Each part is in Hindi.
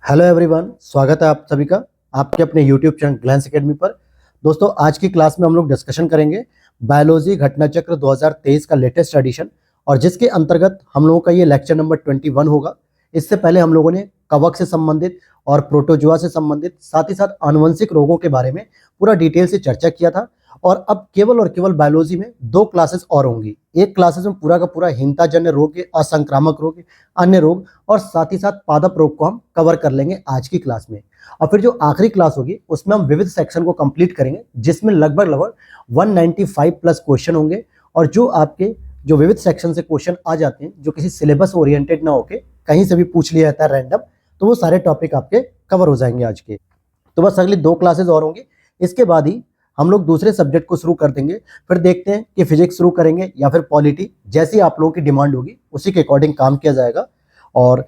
हेलो एवरीवन, स्वागत है आप सभी का आपके अपने यूट्यूब चैनल ग्लैंस एकेडमी पर। दोस्तों, आज की क्लास में हम लोग डिस्कशन करेंगे बायोलॉजी घटना चक्र 2023 का लेटेस्ट एडिशन, और जिसके अंतर्गत हम लोगों का ये लेक्चर नंबर 21 होगा। इससे पहले हम लोगों ने कवक से संबंधित और प्रोटोजुआ से संबंधित साथ ही साथ आनुवंशिक रोगों के बारे में पूरा डिटेल से चर्चा किया था। और अब केवल और केवल बायोलॉजी में 2 क्लासेस और होंगी। एक क्लासेस में पूरा का पूरा हिंताजन्य रोग के, असंक्रामक रोग के, अन्य रोग और साथ ही साथ पादप रोग को हम कवर कर लेंगे आज की क्लास में। और फिर जो आखिरी क्लास होगी उसमें हम विविध सेक्शन को कंप्लीट करेंगे, जिसमें लगभग 195 प्लस क्वेश्चन होंगे। और जो आपके जो विविध सेक्शन से क्वेश्चन आ जाते हैं, जो किसी सिलेबस ओरिएंटेड ना होके कहीं से भी पूछ लिया जाता है रैंडम, तो वो सारे टॉपिक आपके कवर हो जाएंगे आज के। तो बस अगली 2 क्लासेस और होंगी, इसके बाद ही हम लोग दूसरे सब्जेक्ट को शुरू कर देंगे। फिर देखते हैं कि फिजिक्स शुरू करेंगे या फिर पॉलिटी, जैसी आप लोगों की डिमांड होगी उसी के अकॉर्डिंग काम किया जाएगा। और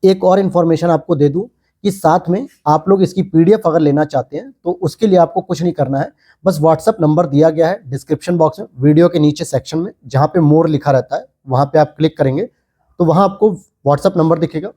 एक और इन्फॉर्मेशन आपको दे दूं कि साथ में आप लोग इसकी पीडीएफ अगर लेना चाहते हैं तो उसके लिए आपको कुछ नहीं करना है, बस व्हाट्सएप नंबर दिया गया है डिस्क्रिप्शन बॉक्स में, वीडियो के नीचे सेक्शन में जहाँ पे मोर लिखा रहता है वहाँ पे आप क्लिक करेंगे तो वहाँ आपको व्हाट्सएप नंबर दिखेगा।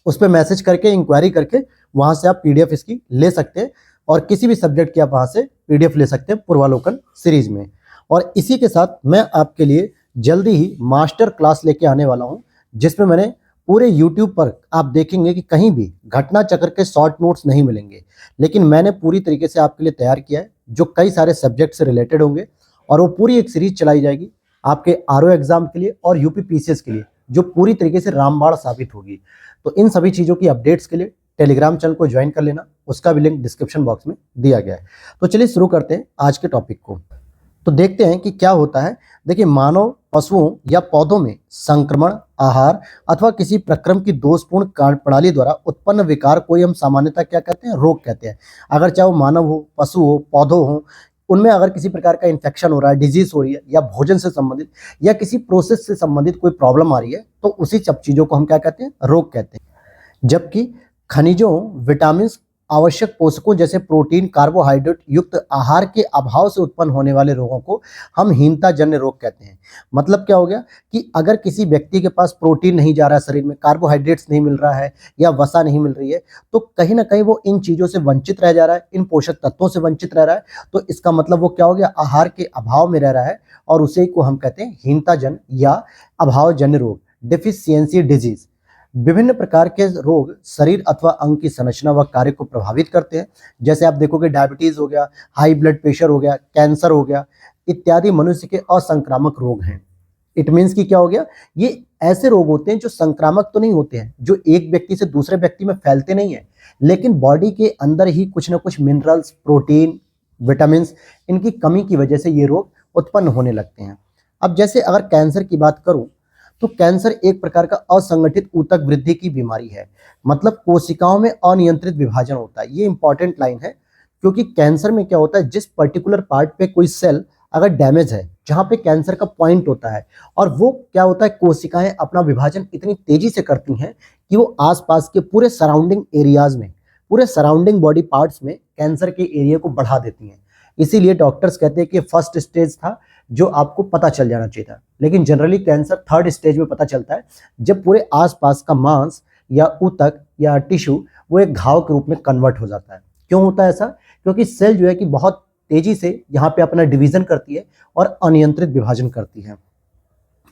उस पर मैसेज करके इंक्वायरी करके वहाँ से आप पीडीएफ इसकी ले सकते हैं, और किसी भी सब्जेक्ट की आप वहाँ से पीडीएफ ले सकते हैं पूर्वालोकन सीरीज में। और इसी के साथ मैं आपके लिए जल्दी ही मास्टर क्लास लेके आने वाला हूँ, जिसमें मैंने पूरे YouTube पर आप देखेंगे कि कहीं भी घटना चक्र के शॉर्ट नोट्स नहीं मिलेंगे, लेकिन मैंने पूरी तरीके से आपके लिए तैयार किया है, जो कई सारे सब्जेक्ट से रिलेटेड होंगे। और वो पूरी एक सीरीज चलाई जाएगी आपके आरओ एग्जाम के लिए और यूपी पीसीएस के लिए, जो पूरी तरीके से रामबाण साबित होगी। तो इन सभी चीज़ों की अपडेट्स के लिए टेलीग्राम चैनल को ज्वाइन कर लेना, उसका भी लिंक डिस्क्रिप्शन बॉक्स में दिया गया है। तो चलिए शुरू करते हैं आज के टॉपिक को। तो देखते हैं कि क्या होता है। देखिए, मानव, पशुओं या पौधों में संक्रमण, आहार अथवा किसी प्रक्रम की दोषपूर्ण कार्य प्रणाली द्वारा उत्पन्न विकार को हम सामान्यतः क्या कहते हैं? रोग कहते हैं। अगर चाहे वो मानव हो, पशु हो, पौधों हो, उनमें अगर किसी प्रकार का इन्फेक्शन हो रहा है, डिजीज हो रही है, या भोजन से संबंधित या किसी प्रोसेस से संबंधित कोई प्रॉब्लम आ रही है, तो उसी सब चीजों को हम क्या कहते हैं? रोग कहते हैं। जबकि खनिजों, विटामिन, आवश्यक पोषकों जैसे प्रोटीन, कार्बोहाइड्रेट युक्त आहार के अभाव से उत्पन्न होने वाले रोगों को हम हीनताजन्य रोग कहते हैं। मतलब क्या हो गया कि अगर किसी व्यक्ति के पास प्रोटीन नहीं जा रहा है शरीर में, कार्बोहाइड्रेट्स नहीं मिल रहा है या वसा नहीं मिल रही है, तो कहीं ना कहीं वो इन चीज़ों से वंचित रह जा रहा है, इन पोषक तत्वों से वंचित रह रहा है। तो इसका मतलब वो क्या हो गया? आहार के अभाव में रह रहा है, और उसे को हम कहते हैं हीनताजन्य या अभावजन्य रोग, डेफिशिएंसी डिजीज। विभिन्न प्रकार के रोग शरीर अथवा अंग की संरचना व कार्य को प्रभावित करते हैं। जैसे आप देखोगे डायबिटीज हो गया, हाई ब्लड प्रेशर हो गया, कैंसर हो गया, इत्यादि मनुष्य के असंक्रामक रोग हैं। इट मीन्स कि क्या हो गया? ये ऐसे रोग होते हैं जो संक्रामक तो नहीं होते हैं, जो एक व्यक्ति से दूसरे व्यक्ति में फैलते नहीं है, लेकिन बॉडी के अंदर ही कुछ ना कुछ मिनरल्स, प्रोटीन, विटामिन, इनकी कमी की वजह से ये रोग उत्पन्न होने लगते हैं। अब जैसे अगर कैंसर की बात करूं, तो कैंसर एक प्रकार का असंगठित ऊतक वृद्धि की बीमारी है। मतलब कोशिकाओं में अनियंत्रित विभाजन होता है। ये इंपॉर्टेंट लाइन है, क्योंकि कैंसर में क्या होता है, जिस पर्टिकुलर पार्ट पे कोई सेल अगर डैमेज है, जहां पे कैंसर का पॉइंट होता है, और वो क्या होता है, कोशिकाएं अपना विभाजन इतनी तेजी से करती हैं कि वो आसपास के पूरे सराउंडिंग एरियाज में, पूरे सराउंडिंग बॉडी पार्ट्स में कैंसर के एरिया को बढ़ा देती हैं। इसीलिए डॉक्टर्स कहते हैं कि फर्स्ट स्टेज था जो आपको पता चल जाना चाहिए था, लेकिन जनरली कैंसर 3rd स्टेज में पता चलता है, जब पूरे आसपास का मांस या ऊतक या टिश्यू वो एक घाव के रूप में कन्वर्ट हो जाता है। क्यों होता है ऐसा? क्योंकि सेल जो है कि बहुत तेजी से यहाँ पे अपना डिवीजन करती है और अनियंत्रित विभाजन करती है,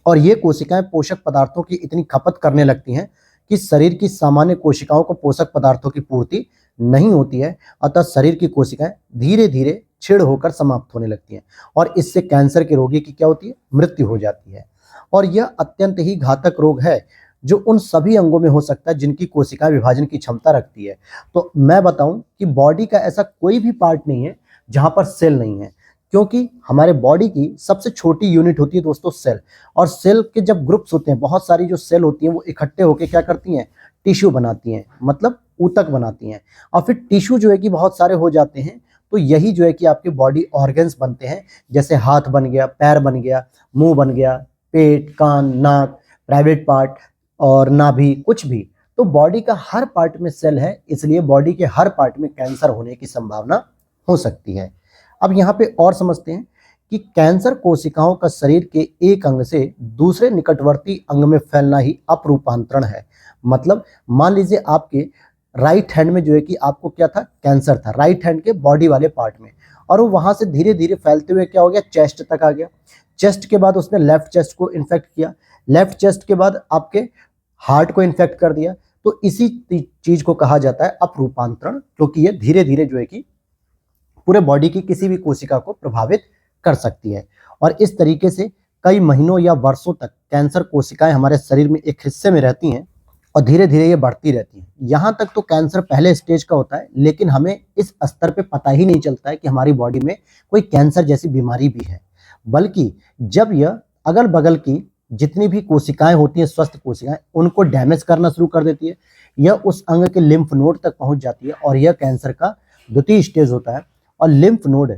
और ये कोशिकाएं पोषक पदार्थों की इतनी खपत करने लगती हैं कि शरीर की सामान्य कोशिकाओं को पोषक पदार्थों की पूर्ति नहीं होती है। अतः शरीर की कोशिकाएं धीरे धीरे छीड़ होकर समाप्त होने लगती हैं, और इससे कैंसर के रोगी की क्या होती है? मृत्यु हो जाती है। और यह अत्यंत ही घातक रोग है, जो उन सभी अंगों में हो सकता है जिनकी कोशिकाएं विभाजन की क्षमता रखती है। तो मैं बताऊं कि बॉडी का ऐसा कोई भी पार्ट नहीं है जहां पर सेल नहीं है, क्योंकि हमारे बॉडी की सबसे छोटी यूनिट होती है दोस्तों सेल। और सेल के जब ग्रुप्स होते हैं, बहुत सारी जो सेल होती हैं वो इकट्ठे होकर क्या करती हैं? टिश्यू बनाती हैं, मतलब ऊतक बनाती हैं। और फिर टिश्यू जो है कि बहुत सारे हो जाते हैं, तो यही जो है कि आपके बॉडी ऑर्गन्स बनते हैं। जैसे हाथ बन गया, पैर बन गया, मुंह बन गया, पेट, कान, नाक, प्राइवेट पार्ट और नाभि, कुछ भी। तो बॉडी का हर पार्ट में सेल है, इसलिए बॉडी के हर पार्ट में कैंसर होने की संभावना हो सकती है। अब यहाँ पे और समझते हैं कि कैंसर कोशिकाओं का शरीर के एक अंग से दूसरे निकटवर्ती अंग में फैलना ही अपरूपांतरण है। मतलब मान लीजिए आपके राइट हैंड में जो है कि आपको क्या था, कैंसर था राइट हैंड के बॉडी वाले पार्ट में, और वो वहां से धीरे धीरे फैलते हुए क्या हो गया, चेस्ट तक आ गया। चेस्ट के बाद उसने लेफ्ट चेस्ट को इन्फेक्ट किया, लेफ्ट चेस्ट के बाद आपके हार्ट को इन्फेक्ट कर दिया। तो इसी चीज को कहा जाता है अपरूपांतरण, क्योंकि ये धीरे धीरे जो है कि पूरे बॉडी की किसी भी कोशिका को प्रभावित कर सकती है। और इस तरीके से कई महीनों या वर्षों तक कैंसर कोशिकाएं हमारे शरीर में एक हिस्से में रहती हैं और धीरे धीरे ये बढ़ती रहती है। यहाँ तक तो कैंसर पहले स्टेज का होता है, लेकिन हमें इस स्तर पे पता ही नहीं चलता है कि हमारी बॉडी में कोई कैंसर जैसी बीमारी भी है, बल्कि जब यह अगल बगल की जितनी भी कोशिकाएं होती हैं, स्वस्थ कोशिकाएं, उनको डैमेज करना शुरू कर देती है, यह उस अंग के लिम्फ नोड तक पहुंच जाती है और यह कैंसर का द्वितीय स्टेज होता है। और लिम्फ नोड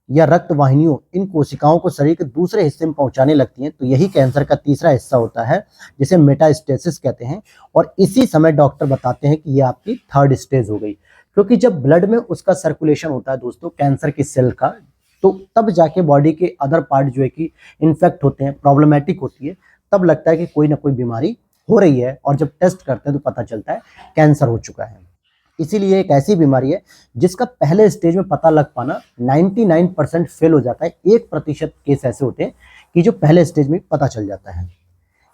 या रक्त वाहिनियों इन कोशिकाओं को शरीर के दूसरे हिस्से में पहुंचाने लगती हैं, तो यही कैंसर का तीसरा हिस्सा होता है, जिसे मेटास्टेसिस कहते हैं। और इसी समय डॉक्टर बताते हैं कि ये आपकी थर्ड स्टेज हो गई, क्योंकि जब ब्लड में उसका सर्कुलेशन होता है दोस्तों कैंसर की सेल का, तो तब जाके बॉडी के अदर पार्ट जो है कि इन्फेक्ट होते हैं, प्रॉब्लमेटिक होती है, तब लगता है कि कोई ना कोई बीमारी हो रही है, और जब टेस्ट करते हैं तो पता चलता है कैंसर हो चुका है। इसीलिए एक ऐसी बीमारी है जिसका पहले स्टेज में पता लग पाना 99% फेल हो जाता है। 1% केस ऐसे होते हैं कि जो पहले स्टेज में पता चल जाता है।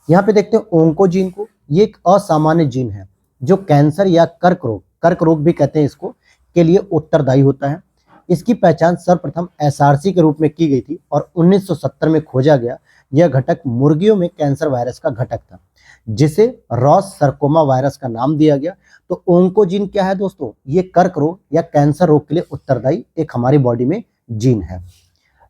यहाँ पे देखते हैं ओंकोजीन को। ये एक असामान्य जीन है जो कैंसर या कर्क रोग भी कहते हैं इसको, के लिए उत्तरदायी होता है। इसकी पहचान सर्वप्रथम एसआरसी के रूप में की गई थी और 1970 में खोजा गया। यह घटक मुर्गियों में कैंसर वायरस का घटक था, जिसे रॉस सर्कोमा वायरस का नाम दिया गया। तो ओंकोजीन क्या है दोस्तों, ये कर्क रोग या कैंसर रोग के लिए उत्तरदायी एक हमारी बॉडी में जीन है।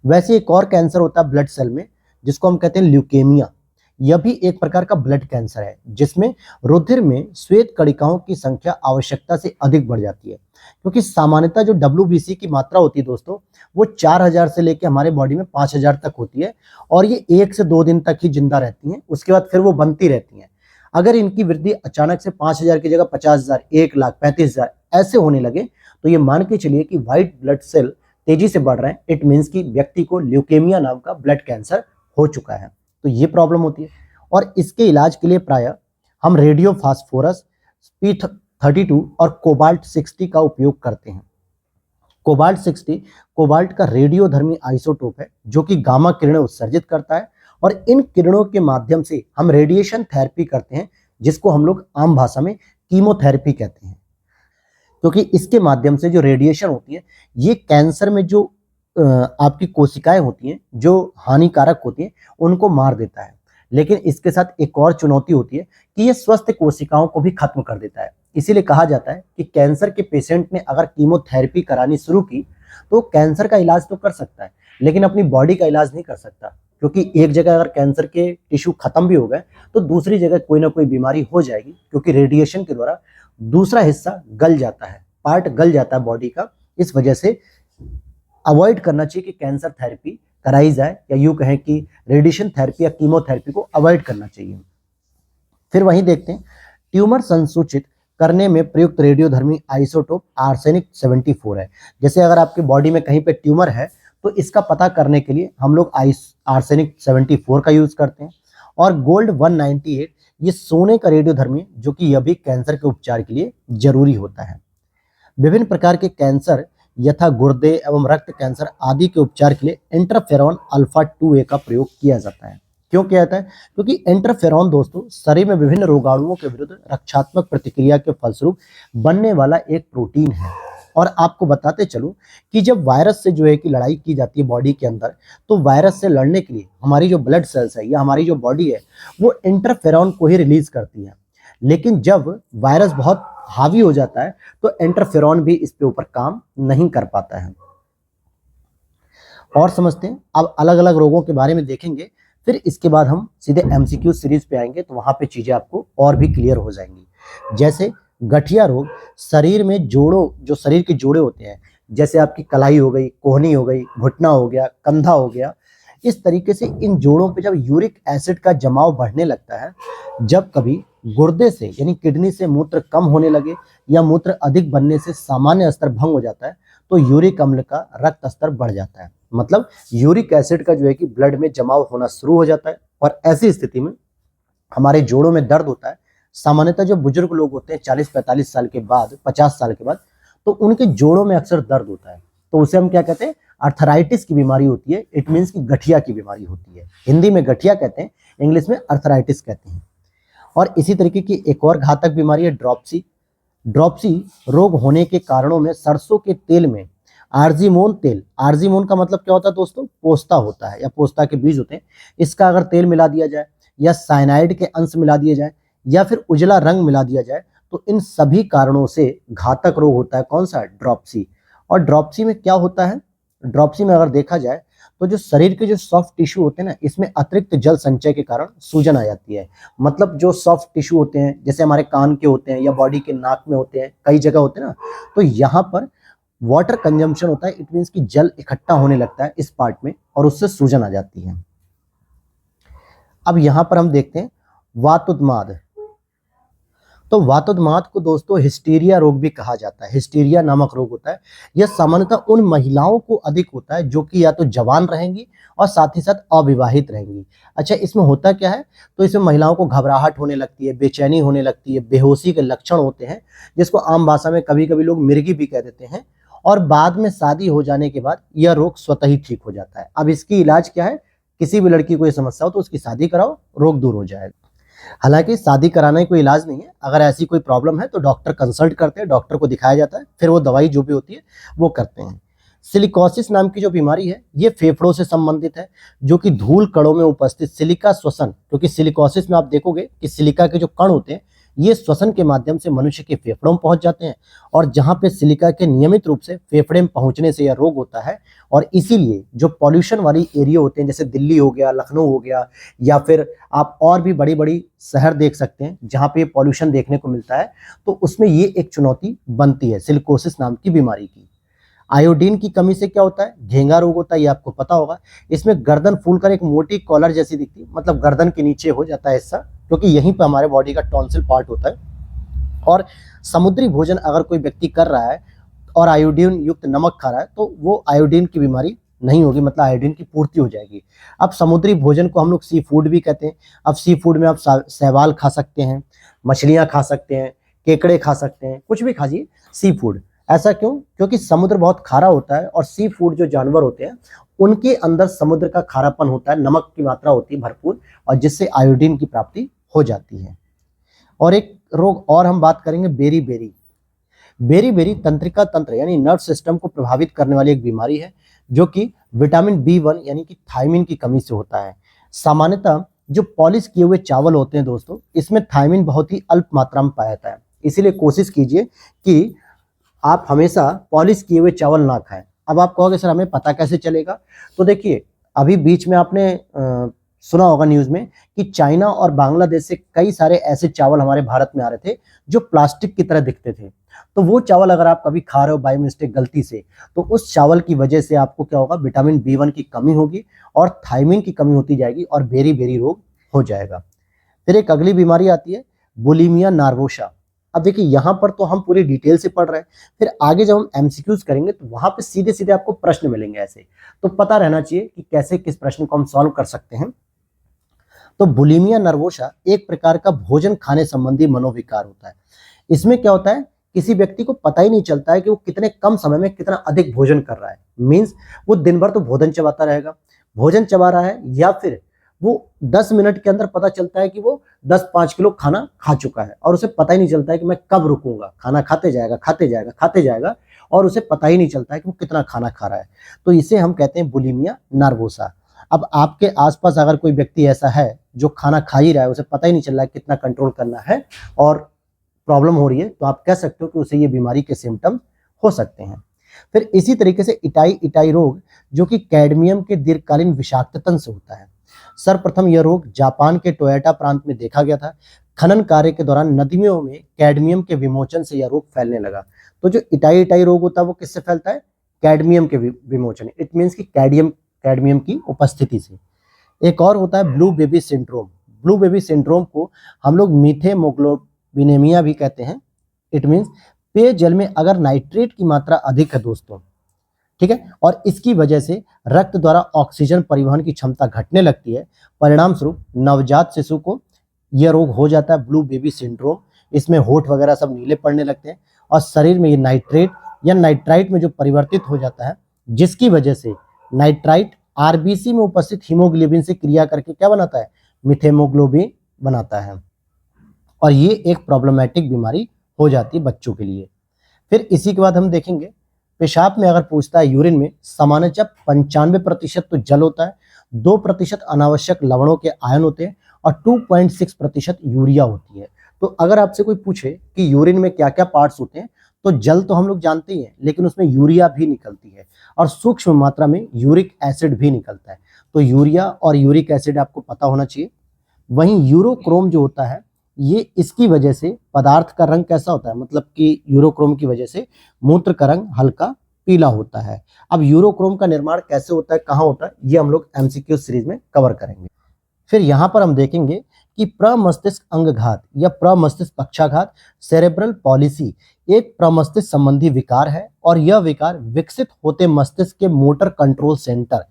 वैसे एक और कैंसर होता है ब्लड सेल में, जिसको हम कहते हैं ल्यूकेमिया। यह भी एक प्रकार का ब्लड कैंसर है, जिसमें रुधिर में श्वेत कणिकाओं की संख्या आवश्यकता से अधिक बढ़ जाती है, क्योंकि सामान्यतः जो WBC की मात्रा होती है दोस्तों, वो 4000 से लेकर हमारे बॉडी में 5000 तक होती है, और ये 1 से 2 दिन तक ही जिंदा रहती हैं, उसके बाद फिर वो बनती रहती हैं। अगर इनकी वृद्धि अचानक से 5000 की जगह 50,000, 1,00,000, 35,000 ऐसे होने लगे, तो ये मान के चलिए कि व्हाइट ब्लड सेल तेजी से बढ़ रहे हैं। इट मीन्स कि व्यक्ति को ल्यूकेमिया नाम का ब्लड कैंसर हो चुका है। तो ये प्रॉब्लम होती है, और इसके इलाज के लिए प्रायः हम रेडियो फास्फोरस, P32 और कोबाल्ट 60 का उपयोग करते हैं। कोबाल्ट 60 कोबाल्ट का रेडियोधर्मी आइसोटोप है, जो कि गामा किरणें उत्सर्जित करता है, और इन किरणों के माध्यम से हम रेडिएशन थेरेपी करते हैं, जिसको हम लोग आम भाषा में कीमोथेरेपी कहते हैं। क्योंकि इसके माध्यम से जो रेडिएशन होती है, ये कैंसर में जो आपकी कोशिकाएं होती हैं जो हानिकारक होती हैं, उनको मार देता है। लेकिन इसके साथ एक और चुनौती होती है कि ये स्वस्थ कोशिकाओं को भी खत्म कर देता है। इसीलिए कहा जाता है कि कैंसर के पेशेंट ने अगर कीमोथेरेपी करानी शुरू की, तो कैंसर का इलाज तो कर सकता है, लेकिन अपनी बॉडी का इलाज नहीं कर सकता, क्योंकि एक जगह अगर कैंसर के टिश्यू खत्म भी हो गए, तो दूसरी जगह कोई ना कोई बीमारी हो जाएगी, क्योंकि रेडिएशन के द्वारा दूसरा हिस्सा गल जाता है, पार्ट गल जाता है बॉडी का। इस वजह से अवॉइड करना चाहिए कि कैंसर थेरेपी कराई जाए, या यूं कहें कि रेडिएशन थेरेपी या कीमोथेरेपी को अवॉइड करना चाहिए। फिर वहीं देखते हैं ट्यूमर संसूचित करने में प्रयुक्त रेडियोधर्मी आइसोटोप आर्सेनिक 74 है। जैसे अगर आपकी बॉडी में कहीं पे ट्यूमर है, तो इसका पता करने के लिए हम लोग आर्सेनिक 74 का यूज करते हैं। और गोल्ड 198 ये सोने का रेडियोधर्मी, जो कि यह भी कैंसर के उपचार के लिए जरूरी होता है। विभिन्न प्रकार के कैंसर यथा गुर्दे एवं रक्त कैंसर आदि के उपचार के लिए इंटरफेरॉन अल्फा 2A का प्रयोग किया जाता है। क्यों किया जाता है? क्योंकि इंटरफेरॉन दोस्तों शरीर में विभिन्न रोगाणुओं के विरुद्ध रक्षात्मक प्रतिक्रिया के फलस्वरूप बनने वाला एक प्रोटीन है। और आपको बताते चलूं कि जब वायरस से जो है कि लड़ाई की जाती है बॉडी के अंदर, तो वायरस से लड़ने के लिए हमारी जो ब्लड सेल्स है या हमारी जो बॉडी है, वो इंटरफेरॉन को ही रिलीज करती है। लेकिन जब वायरस बहुत हावी हो जाता है, तो इंटरफेरॉन भी इस पे ऊपर काम नहीं कर पाता है। और समझते हैं, अब अलग अलग रोगों के बारे में देखेंगे, फिर इसके बाद हम सीधे MCQ सीरीज पे आएंगे, तो वहां पे चीजें आपको और भी क्लियर हो जाएंगी। जैसे गठिया रोग, शरीर में जोड़ों, जो शरीर के जोड़े होते हैं, जैसे आपकी कलाई हो गई, कोहनी हो गई, घुटना हो गया, कंधा हो गया, इस तरीके से इन जोड़ों पे जब यूरिक एसिड का जमाव बढ़ने लगता है, जब कभी गुर्दे से यानी किडनी से मूत्र कम होने लगे या मूत्र अधिक बनने से सामान्य स्तर भंग हो जाता है, तो यूरिक अम्ल का रक्त स्तर बढ़ जाता है। मतलब यूरिक एसिड का जो है कि ब्लड में जमाव होना शुरू हो जाता है, और ऐसी स्थिति में हमारे जोड़ों में दर्द होता है, सामान्यतः जो बुजुर्ग लोग होते हैं 40-45 साल के बाद, 50 साल के बाद, तो उनके जोड़ों में अक्सर दर्द होता है, तो उसे हम क्या कहते हैं, अर्थराइटिस की बीमारी होती है। इट मीन्स कि गठिया की बीमारी होती है। हिंदी में गठिया कहते हैं, इंग्लिश में अर्थराइटिस कहते हैं। और इसी तरीके की एक और घातक बीमारी है ड्रॉप्सी। ड्रॉप्सी रोग होने के कारणों में सरसों के तेल में आर्जिमोन तेल, आर्जिमोन का मतलब क्या होता है दोस्तों, पोस्ता होता है या पोस्ता के बीज होते हैं, इसका अगर तेल मिला दिया जाए या साइनाइड के अंश मिला दिए जाए या फिर उजला रंग मिला दिया जाए, तो इन सभी कारणों से घातक रोग होता है। कौन सा, ड्रॉप्सी। और ड्रॉप्सी में क्या होता है, ड्रॉप्सी में अगर देखा जाए तो जो शरीर के जो सॉफ्ट टिश्यू होते हैं ना, इसमें अतिरिक्त जल संचय के कारण सूजन आ जाती है। मतलब जो सॉफ्ट टिश्यू होते हैं, जैसे हमारे कान के होते हैं या बॉडी के नाक में होते हैं, कई जगह होते हैं ना, तो यहाँ पर वाटर कंजम्पशन होता है। इट मीन्स कि जल इकट्ठा होने लगता है इस पार्ट में और उससे सूजन आ जाती है। अब यहाँ पर हम देखते हैं वातोन्माद। तो वातोन्माद को दोस्तों हिस्टीरिया रोग भी कहा जाता है। हिस्टीरिया नामक रोग होता है। यह सामान्यतः उन महिलाओं को अधिक होता है जो कि या तो जवान रहेंगी और साथ ही साथ अविवाहित रहेंगी। अच्छा, इसमें होता क्या है, तो इसमें महिलाओं को घबराहट होने लगती है, बेचैनी होने लगती है, बेहोशी के लक्षण होते हैं, जिसको आम भाषा में कभी कभी लोग मिर्गी भी कह देते हैं। और बाद में शादी हो जाने के बाद यह रोग स्वतः ही ठीक हो जाता है। अब इसकी इलाज क्या है, किसी भी लड़की को ये समस्या हो तो उसकी शादी कराओ, रोग दूर हो जाएगा। हालांकि शादी कराना ही कोई इलाज नहीं है। अगर ऐसी कोई प्रॉब्लम है तो डॉक्टर कंसल्ट करते हैं, डॉक्टर को दिखाया जाता है, फिर वो दवाई जो भी होती है वो करते हैं। सिलिकोसिस नाम की जो बीमारी है, ये फेफड़ों से संबंधित है, जो कि धूल कणों में उपस्थित सिलिका श्वसन, क्योंकि सिलिकोसिस में आप देखोगे कि सिलिका के जो कण होते हैं ये श्वसन के माध्यम से मनुष्य के फेफड़ों में पहुंच जाते हैं, और जहां पे सिलिका के नियमित रूप से फेफड़े में पहुंचने से यह रोग होता है। और इसीलिए जो पॉल्यूशन वाली एरिया होते हैं, जैसे दिल्ली हो गया, लखनऊ हो गया, या फिर आप और भी बड़ी बड़ी शहर देख सकते हैं जहां पे पॉल्यूशन देखने को मिलता है, तो उसमें ये एक चुनौती बनती है सिलिकोसिस नाम की बीमारी की। आयोडीन की कमी से क्या होता है, घेंगा रोग होता है, ये आपको पता होगा। इसमें गर्दन फूलकर एक मोटी कॉलर जैसी दिखती है, मतलब गर्दन के नीचे हो जाता है हिस्सा, क्योंकि यहीं पर हमारे बॉडी का टॉन्सिल पार्ट होता है। और समुद्री भोजन अगर कोई व्यक्ति कर रहा है और आयोडीन युक्त नमक खा रहा है, तो वो आयोडीन की बीमारी नहीं होगी, मतलब आयोडीन की पूर्ति हो जाएगी। अब समुद्री भोजन को हम लोग सी फूड भी कहते हैं। अब सी फूड में आप शैवाल खा सकते हैं, मछलियां खा सकते हैं, केकड़े खा सकते हैं, कुछ भी खाइए सी फूड। ऐसा क्यों, क्योंकि समुद्र बहुत खारा होता है और सी फूड जो जानवर होते हैं उनके अंदर समुद्र का खारापन होता है, नमक की मात्रा होती है भरपूर, और जिससे आयोडीन की प्राप्ति हो जाती है। और एक रोग और हम बात करेंगे बेरी-बेरी। बेरी-बेरी तंत्रिका तंत्र यानी नर्व सिस्टम को प्रभावित करने वाली एक बीमारी है, जो कि विटामिन B1 यानी कि थायमिन की कमी से होता है। सामान्यतः जो पॉलिश किए हुए चावल होते हैं दोस्तों, इसमें थायमिन बहुत ही अल्प मात्रा में पाया जाता है। इसीलिए कोशिश कीजिए कि आप हमेशा पॉलिश किए हुए चावल ना खाएं। अब आप कहोगे सर हमें पता कैसे चलेगा, तो देखिए अभी बीच में आपने सुना होगा न्यूज में कि चाइना और बांग्लादेश से कई सारे ऐसे चावल हमारे भारत में आ रहे थे जो प्लास्टिक की तरह दिखते थे। तो वो चावल अगर आप कभी खा रहे हो बाय मिस्टेक गलती से, तो उस चावल की वजह से आपको क्या होगा, विटामिन B1 की कमी होगी और थायमिन की कमी होती जाएगी और बेरी बेरी रोग हो जाएगा। फिर एक अगली बीमारी आती है बुलिमिया नार्वोसा। अब देखिए यहाँ पर तो हम पूरी डिटेल से पढ़ रहे हैं, फिर आगे जब हम एमसीक्यूज करेंगे तो वहां पे सीधे सीधे आपको प्रश्न मिलेंगे ऐसे, तो पता रहना चाहिए कि कैसे किस प्रश्न को हम सॉल्व कर सकते हैं। तो बुलिमिया नर्वोसा एक प्रकार का भोजन खाने संबंधी मनोविकार होता है। इसमें क्या होता है, किसी व्यक्ति को पता ही नहीं चलता है कि वो कितने कम समय में कितना अधिक भोजन कर रहा है। मीन्स वो दिन भर तो भोजन चबाता रहेगा, भोजन चबा रहा है, या फिर वो 10 मिनट के अंदर पता चलता है कि वो 10-5 किलो खाना खा चुका है और उसे पता ही नहीं चलता है कि मैं कब रुकूंगा, खाना खाते जाएगा खाते जाएगा खाते जाएगा, और उसे पता ही नहीं चलता है कि वो कितना खाना खा रहा है। तो इसे हम कहते हैं बुलिमिया नार्वोसा। अब आपके आसपास अगर कोई व्यक्ति ऐसा है जो खाना खा ही रहा है, उसे पता ही नहीं चल रहा है कितना कंट्रोल करना है और प्रॉब्लम हो रही है, तो आप कह सकते हो कि उसे ये बीमारी के सिम्टम्स हो सकते हैं। फिर इसी तरीके से इटाई रोग, जो कि कैडमियम के दीर्घकालीन विषाक्तता से होता है। सर्वप्रथम यह रोग जापान के टोयोटा प्रांत में देखा गया था। खनन कार्य के दौरान नदियों में कैडमियम के विमोचन से यह रोग फैलने लगा। तो जो इटाई रोग होता है वो किससे फैलता है, कैडमियम के विमोचन, इट मीन्स कि कैडमियम की उपस्थिति से। एक और होता है blue baby syndrome. Blue baby syndrome को हम लोग मीथेमोग्लोबिनेमिया भी कहते हैं। इट मीन्स पेयजल में अगर नाइट्रेट की मात्रा अधिक है दोस्तों, ठीक है, और इसकी वजह से रक्त द्वारा ऑक्सीजन परिवहन की क्षमता घटने लगती है। परिणाम स्वरूप नवजात शिशु को यह रोग हो जाता है ब्लू बेबी सिंड्रोम। इसमें होठ वगैरह सब नीले पड़ने लगते हैं और शरीर में ये नाइट्रेट या नाइट्राइट में जो परिवर्तित हो जाता है, जिसकी वजह से नाइट्राइट आरबीसी में उपस्थित हीमोग्लोबिन से क्रिया करके क्या बनाता है, मिथेमोग्लोबिन बनाता है, और ये एक प्रॉब्लमेटिक बीमारी हो जाती है बच्चों के लिए। फिर इसी के बाद हम देखेंगे पेशाब में अगर पूछता है, यूरिन में सामान्यतः 95% तो जल होता है, 2% अनावश्यक लवणों के आयन होते हैं और 2.6% यूरिया होती है। तो अगर आपसे कोई पूछे कि यूरिन में क्या क्या पार्ट्स होते हैं, तो जल तो हम लोग जानते ही हैं, लेकिन उसमें यूरिया भी निकलती है और सूक्ष्म मात्रा में यूरिक एसिड भी निकलता है। तो यूरिया और यूरिक एसिड आपको पता होना चाहिए। वहीं यूरोक्रोम जो होता है, ये इसकी वजह से पदार्थ का रंग कैसा होता है, मतलब कि यूरोक्रोम की वजह से मूत्र का रंग हल्का पीला होता है। अब यूरोक्रोम का निर्माण कैसे होता है, कहाँ होता है, ये हम लोग एमसीक्यू सीरीज में कवर करेंगे। फिर यहाँ पर हम देखेंगे कि प्रमस्तिष्क अंगघात या प्रमस्तिष्क पक्षाघात सेरेब्रल पॉलिसी एक प्रमस्तिष्क संबंधी विकार है और यह विकार विकसित होते मस्तिष्क के मोटर कंट्रोल सेंटर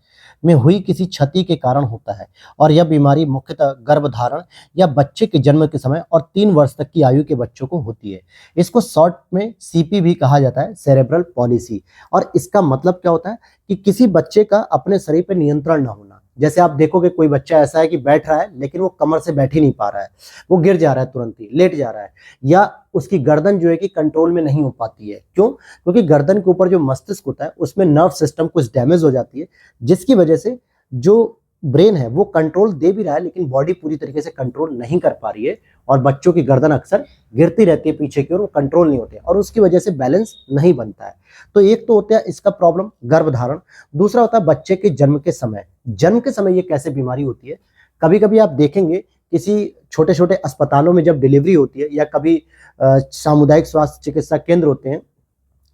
में हुई किसी क्षति के कारण होता है और यह बीमारी मुख्यतः गर्भधारण या बच्चे के जन्म के समय और 3 वर्ष तक की आयु के बच्चों को होती है। इसको शॉर्ट में सीपी भी कहा जाता है, सेरेब्रल पॉलिसी। और इसका मतलब क्या होता है कि किसी बच्चे का अपने शरीर पर नियंत्रण ना होना। जैसे आप देखोगे कोई बच्चा ऐसा है कि बैठ रहा है लेकिन वो कमर से बैठ ही नहीं पा रहा है, वो गिर जा रहा है, तुरंत ही लेट जा रहा है, या उसकी गर्दन जो है कि कंट्रोल में नहीं हो पाती है। क्यों? क्योंकि गर्दन के ऊपर जो मस्तिष्क होता है उसमें नर्व सिस्टम कुछ डैमेज हो जाती है, जिसकी वजह से जो ब्रेन है वो कंट्रोल दे भी रहा है लेकिन बॉडी पूरी तरीके से कंट्रोल नहीं कर पा रही है और बच्चों की गर्दन अक्सर गिरती रहती है पीछे की ओर, वो कंट्रोल नहीं होते और उसकी वजह से बैलेंस नहीं बनता है। तो एक तो होता है इसका प्रॉब्लम गर्भधारण, दूसरा होता है बच्चे के जन्म के समय। जन्म के समय ये कैसे बीमारी होती है, कभी कभी आप देखेंगे किसी छोटे छोटे अस्पतालों में जब डिलीवरी होती है या कभी सामुदायिक स्वास्थ्य चिकित्सा केंद्र होते हैं,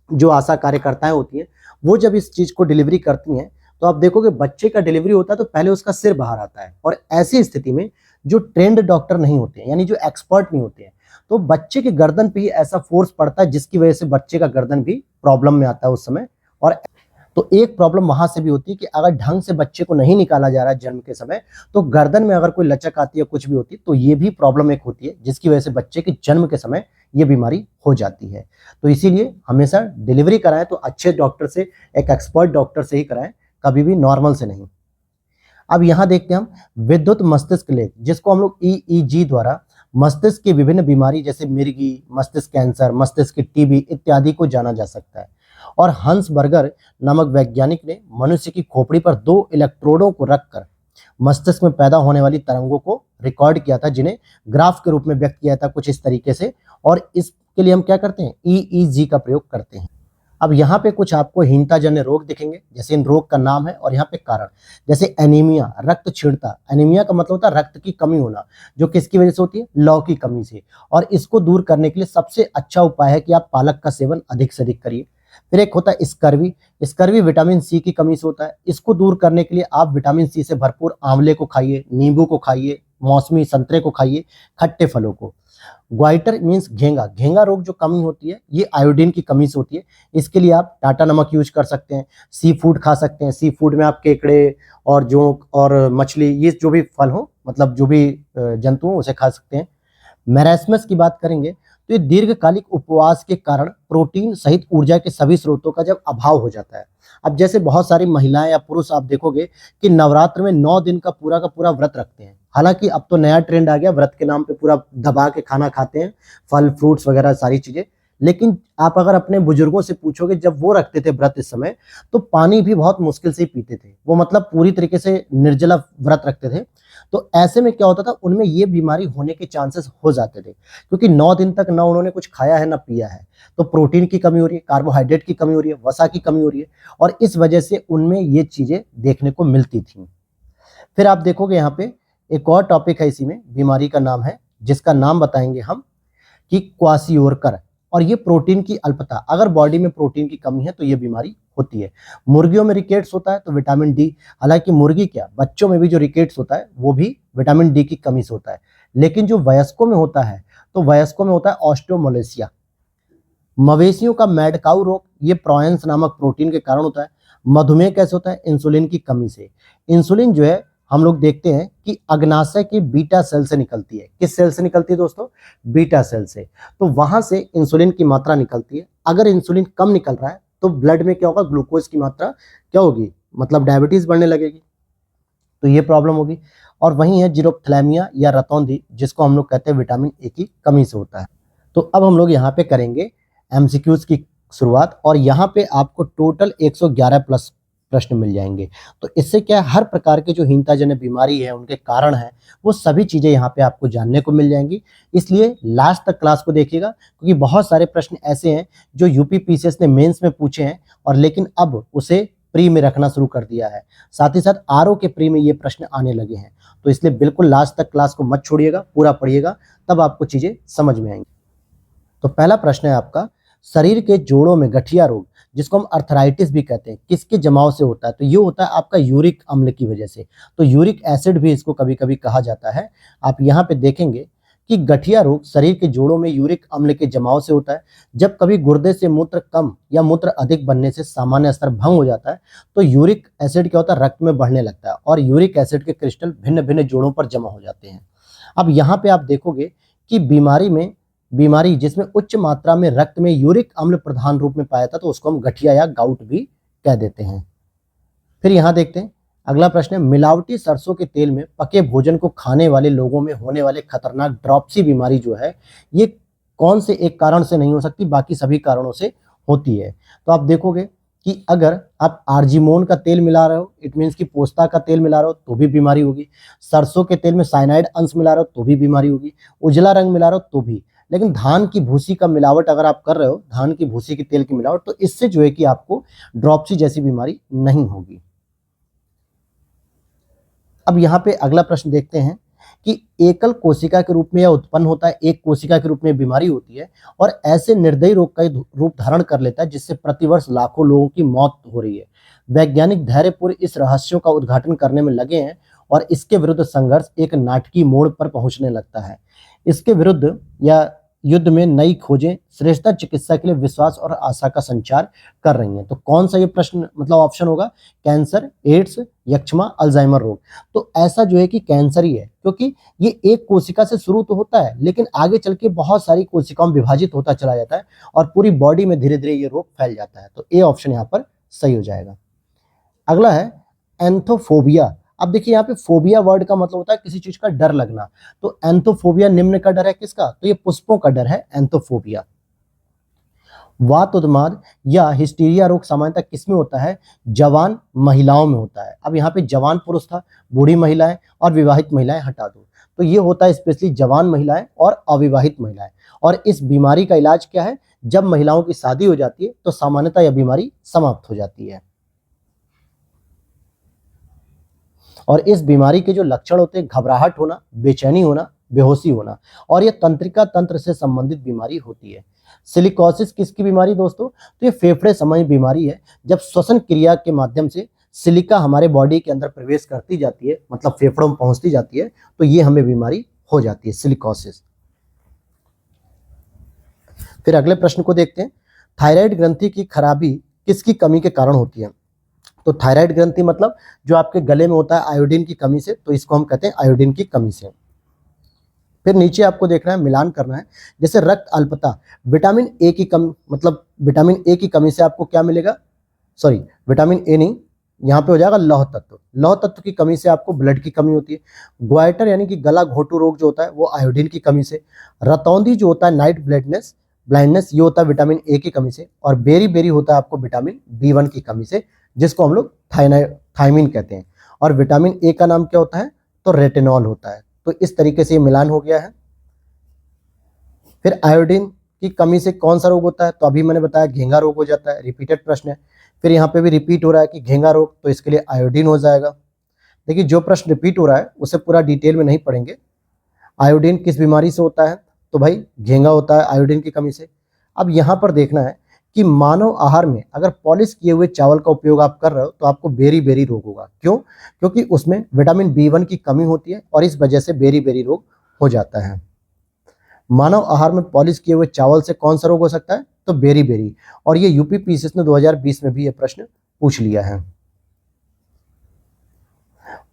जो आशा कार्यकर्ताएं होती हैं, वो जब इस चीज को डिलीवरी करती हैं तो आप देखोगे बच्चे का डिलीवरी होता है तो पहले उसका सिर बाहर आता है, और ऐसी स्थिति में जो ट्रेंड डॉक्टर नहीं होते हैं, यानी जो एक्सपर्ट नहीं होते हैं, तो बच्चे के गर्दन पे ही ऐसा फोर्स पड़ता है जिसकी वजह से बच्चे का गर्दन भी प्रॉब्लम में आता है उस समय। और तो एक प्रॉब्लम वहां से भी होती है कि अगर ढंग से बच्चे को नहीं निकाला जा रहा है जन्म के समय, तो गर्दन में अगर कोई लचक आती है, कुछ भी होती है, तो ये भी प्रॉब्लम एक होती है जिसकी वजह से बच्चे के जन्म के समय ये बीमारी हो जाती है। तो इसीलिए हमेशा डिलीवरी कराएं तो अच्छे डॉक्टर से, एक एक्सपर्ट डॉक्टर से ही कराएं, कभी भी नॉर्मल से नहीं। अब यहाँ देखते हैं हम विद्युत मस्तिष्क लेख, जिसको हम लोग ईईजी द्वारा मस्तिष्क की विभिन्न बीमारी जैसे मिर्गी, मस्तिष्क कैंसर, मस्तिष्क की टीबी इत्यादि को जाना जा सकता है। और हंस बर्गर नामक वैज्ञानिक ने मनुष्य की खोपड़ी पर 2 इलेक्ट्रोडों को रखकर मस्तिष्क में पैदा होने वाली तरंगों को रिकॉर्ड किया था, जिन्हें ग्राफ के रूप में व्यक्त किया था कुछ इस तरीके से, और इसके लिए हम क्या करते हैं, ईईजी का प्रयोग करते हैं। अब यहाँ पे कुछ आपको हीनताजन्य रोग दिखेंगे, जैसे इन रोग का नाम है और यहाँ पे कारण, जैसे एनीमिया, रक्त क्षीणता। एनीमिया का मतलब होता है रक्त की कमी होना, जो किसकी वजह से होती है, लौ की कमी से। और इसको दूर करने के लिए सबसे अच्छा उपाय है कि आप पालक का सेवन अधिक से अधिक करिए। फिर एक होता है स्कर्वी। स्कर्वी विटामिन सी की कमी से होता है। इसको दूर करने के लिए आप विटामिन सी से भरपूर आंवले को खाइए, नींबू को खाइए, मौसमी संतरे को खाइए, खट्टे फलों को। Goitre means घेंगा। घेंगा रोग जो कमी होती है ये आयोडीन की कमी से होती है। इसके लिए आप टाटा नमक यूज कर सकते हैं, सी फूड खा सकते हैं। सी फूड में आप केकड़े और जोंक और मछली, ये जो भी फल हो, मतलब जो भी जंतु हो, उसे खा सकते हैं। मैरास्मस की बात करेंगे तो ये दीर्घकालिक उपवास के कारण प्रोटीन सहित ऊर्जा के सभी स्रोतों का जब अभाव हो जाता है। अब जैसे बहुत सारी महिलाएं या पुरुष आप देखोगे कि नवरात्र में 9 दिन का पूरा व्रत रखते हैं। हालांकि अब तो नया ट्रेंड आ गया, व्रत के नाम पे पूरा दबा के खाना खाते हैं, फल फ्रूट्स वगैरह सारी चीजें। लेकिन आप अगर अपने बुजुर्गों से पूछोगे, जब वो रखते थे व्रत इस समय, तो पानी भी बहुत मुश्किल से ही पीते थे वो, मतलब पूरी तरीके से निर्जला व्रत रखते थे। तो ऐसे में क्या होता था, उनमें ये बीमारी होने के चांसेस हो जाते थे, क्योंकि 9 दिन तक ना उन्होंने कुछ खाया है ना पिया है। तो प्रोटीन की कमी हो रही है, कार्बोहाइड्रेट की कमी हो रही है, वसा की कमी हो रही है, और इस वजह से उनमें ये चीजें देखने को मिलती थी। फिर आप देखोगे यहाँ पे एक और टॉपिक है इसी में, बीमारी का नाम है, जिसका नाम बताएंगे हम कि क्वासियोरकर। और ये प्रोटीन की अल्पता, अगर बॉडी में प्रोटीन की कमी है तो ये बीमारी होती है। मुर्गियों में रिकेट्स होता है तो विटामिन डी, हालांकि मुर्गी क्या, बच्चों में भी जो रिकेट्स होता है वो भी विटामिन डी की कमी से होता है। लेकिन जो वयस्कों में होता है, तो वयस्कों में होता है ऑस्टियोमलेशिया। मवेशियों का मैड काउ रोग, ये प्रोएंस नामक प्रोटीन के कारण होता है। मधुमेह कैसे होता है, इंसुलिन की कमी से। इंसुलिन जो है हम लोग देखते हैं कि अग्नाशय की बीटा सेल से निकलती है। किस सेल से निकलती है दोस्तों? बीटा सेल से। तो वहां से इंसुलिन की मात्रा निकलती है। अगर इंसुलिन कम निकल रहा है तो ब्लड में क्या होगा? ग्लूकोज की मात्रा क्या होगी? मतलब डायबिटीज बढ़ने लगेगी, तो ये प्रॉब्लम होगी। और वही है जीरोप्थैलेमिया या रतौंधी, जिसको हम लोग कहते हैं विटामिन ए की कमी से होता है। तो अब हम लोग यहाँ पे करेंगे एमसीक्यूज की शुरुआत, और यहाँ पे आपको टोटल 111 प्लस प्रश्न मिल जाएंगे। तो इससे क्या है, हर प्रकार के जो हीनताजन्य बीमारी है, उनके कारण है, वो सभी चीजें यहाँ पे आपको जानने को मिल जाएंगी। इसलिए लास्ट तक क्लास को देखिएगा, क्योंकि बहुत सारे प्रश्न ऐसे हैं जो यूपी पीसीएस ने मेंस में पूछे हैं, और लेकिन अब उसे प्री में रखना शुरू कर दिया है। साथ ही साथ आरओ के प्री में ये प्रश्न आने लगे हैं। तो इसलिए बिल्कुल लास्ट तक क्लास को मत छोड़िएगा, पूरा पढ़िएगा, तब आपको चीजें समझ में आएंगी। तो पहला प्रश्न है आपका, शरीर के जोड़ों में गठिया रोग, जिसको हम अर्थराइटिस भी कहते हैं, किसके जमाव से होता है? तो ये होता है आपका यूरिक अम्ल की वजह से। तो यूरिक एसिड भी इसको कभी कभी कहा जाता है। आप यहाँ पे देखेंगे कि गठिया रोग शरीर के जोड़ों में यूरिक अम्ल के जमाव से होता है। जब कभी गुर्दे से मूत्र कम या मूत्र अधिक बनने से सामान्य स्तर भंग हो जाता है, तो यूरिक एसिड क्या होता है? रक्त में बढ़ने लगता है, और यूरिक एसिड के क्रिस्टल भिन्न भिन्न जोड़ों पर जमा हो जाते हैं। अब यहाँ पे आप देखोगे कि बीमारी जिसमें उच्च मात्रा में रक्त में यूरिक अम्ल प्रधान रूप में पाया जाता है, तो उसको हम गठिया या गाउट भी कह देते हैं। फिर यहाँ देखते हैं, अगला प्रश्न है, मिलावटी सरसों के तेल में पके भोजन को खाने वाले लोगों में होने वाले खतरनाक ड्रॉप्सी बीमारी जो है, ये कौन से एक कारण से नहीं हो सकती, बाकी सभी कारणों से होती है। तो आप देखोगे कि अगर आप आर्जिमोन का तेल मिला रहे हो, इट मीन्स कि पोस्ता का तेल मिला रहे हो, तो भी बीमारी होगी। सरसों के तेल में साइनाइड अंश मिला रहे हो, तो भी बीमारी होगी। उजला रंग मिला रहे हो, तो भी। लेकिन धान की भूसी का मिलावट अगर आप कर रहे हो, धान की भूसी के तेल की मिलावट, तो इससे जो है कि आपको ड्रॉप्सी जैसी बीमारी नहीं होगी। अब यहाँ पे अगला प्रश्न देखते हैं कि एकल कोशिका के रूप में यह उत्पन्न होता है, एक कोशिका के रूप में बीमारी होती है, और ऐसे निर्दयी रोग का रूप धारण कर लेता है, जिससे प्रतिवर्ष लाखों लोगों की मौत हो रही है। वैज्ञानिक धैर्यपूर्वक इस रहस्यों का उद्घाटन करने में लगे हैं, और इसके विरुद्ध संघर्ष एक नाटकीय मोड़ पर पहुंचने लगता है। इसके विरुद्ध या युद्ध में नई खोजें श्रेष्ठता चिकित्सा के लिए विश्वास और आशा का संचार कर रही हैं। तो कौन सा ये प्रश्न मतलब ऑप्शन होगा? कैंसर, एड्स, यक्ष्मा, अल्जाइमर रोग। तो ऐसा जो है कि कैंसर ही है, क्योंकि ये एक कोशिका से शुरू तो होता है, लेकिन आगे चल के बहुत सारी कोशिकाओं में विभाजित होता चला जाता है, और पूरी बॉडी में धीरे धीरे ये रोग फैल जाता है। तो ए ऑप्शन यहाँ पर सही हो जाएगा। अगला है एंथोफोबिया। अब देखिए यहाँ पे फोबिया वर्ड का मतलब होता है किसी चीज का डर लगना। तो एंथोफोबिया निम्न का डर है, किसका? तो ये पुष्पों का डर है एंथोफोबिया। वात उन्माद या हिस्टीरिया रोग सामान्यतः किसमें होता है? जवान महिलाओं में होता है। अब यहाँ पे जवान पुरुष था, बूढ़ी महिलाएं और विवाहित महिलाएं हटा दो। तो ये होता है स्पेशली जवान महिलाएं और अविवाहित महिलाएं। और इस बीमारी का इलाज क्या है? जब महिलाओं की शादी हो जाती है तो सामान्यतः यह बीमारी समाप्त हो जाती है। और इस बीमारी के जो लक्षण होते हैं, घबराहट होना, बेचैनी होना, बेहोशी होना, और यह तंत्रिका तंत्र से संबंधित बीमारी होती है। सिलिकोसिस किसकी बीमारी दोस्तों? तो ये फेफड़े संबंधी बीमारी है। जब श्वसन क्रिया के माध्यम से सिलिका हमारे बॉडी के अंदर प्रवेश करती जाती है, मतलब फेफड़ों में पहुंचती जाती है, तो ये हमें बीमारी हो जाती है, सिलिकोसिस। फिर अगले प्रश्न को देखते हैं, थायराइड ग्रंथि की खराबी किसकी कमी के कारण होती है? तो थायराइड ग्रंथि मतलब जो आपके गले में होता है आयोडीन की कमी से, तो इसको हम कहते हैं आयोडीन की कमी से। फिर नीचे आपको देखना है, मिलान करना है, जैसे रक्त अल्पता, विटामिन ए की कमी, मतलब विटामिन ए की कमी से आपको क्या मिलेगा? सॉरी, विटामिन ए नहीं, यहाँ पे हो जाएगा लौह तत्व। लौह तत्व की कमी से आपको ब्लड की कमी होती है। ग्वाइटर यानी कि गला घोटू रोग जो होता है वो आयोडीन की कमी से। रतौंधी जो होता है नाइट ब्लाइंडनेस, ये होता है विटामिन ए की कमी से। और बेरी बेरी होता है आपको विटामिन B1 की कमी से, जिसको हम लोग थायमीन कहते हैं। और विटामिन ए का नाम क्या होता है? तो रेटिनॉल होता है। तो इस तरीके से ये मिलान हो गया है। फिर आयोडीन की कमी से कौन सा रोग होता है? तो अभी मैंने बताया घेंगा रोग हो जाता है, रिपीटेड प्रश्न है। फिर यहाँ पे भी रिपीट हो रहा है कि घेंगा रोग, तो इसके लिए आयोडीन हो जाएगा। देखिए जो प्रश्न रिपीट हो रहा है उसे पूरा डिटेल में नहीं पढ़ेंगे। आयोडीन किस बीमारी से होता है? तो भाई घेंगा होता है आयोडीन की कमी से। अब यहाँ पर देखना है कि मानव आहार में अगर पॉलिश किए हुए चावल का उपयोग आप कर रहे हो तो आपको बेरी बेरी रोग होगा। क्यों? क्योंकि उसमें विटामिन B1 की कमी होती है, और इस वजह से बेरी बेरी रोग हो जाता है। मानव आहार में पॉलिश किए हुए चावल से कौन सा रोग हो सकता है? तो बेरी बेरी। और ये यूपी पीसीएस ने 2020 में भी ये प्रश्न पूछ लिया है।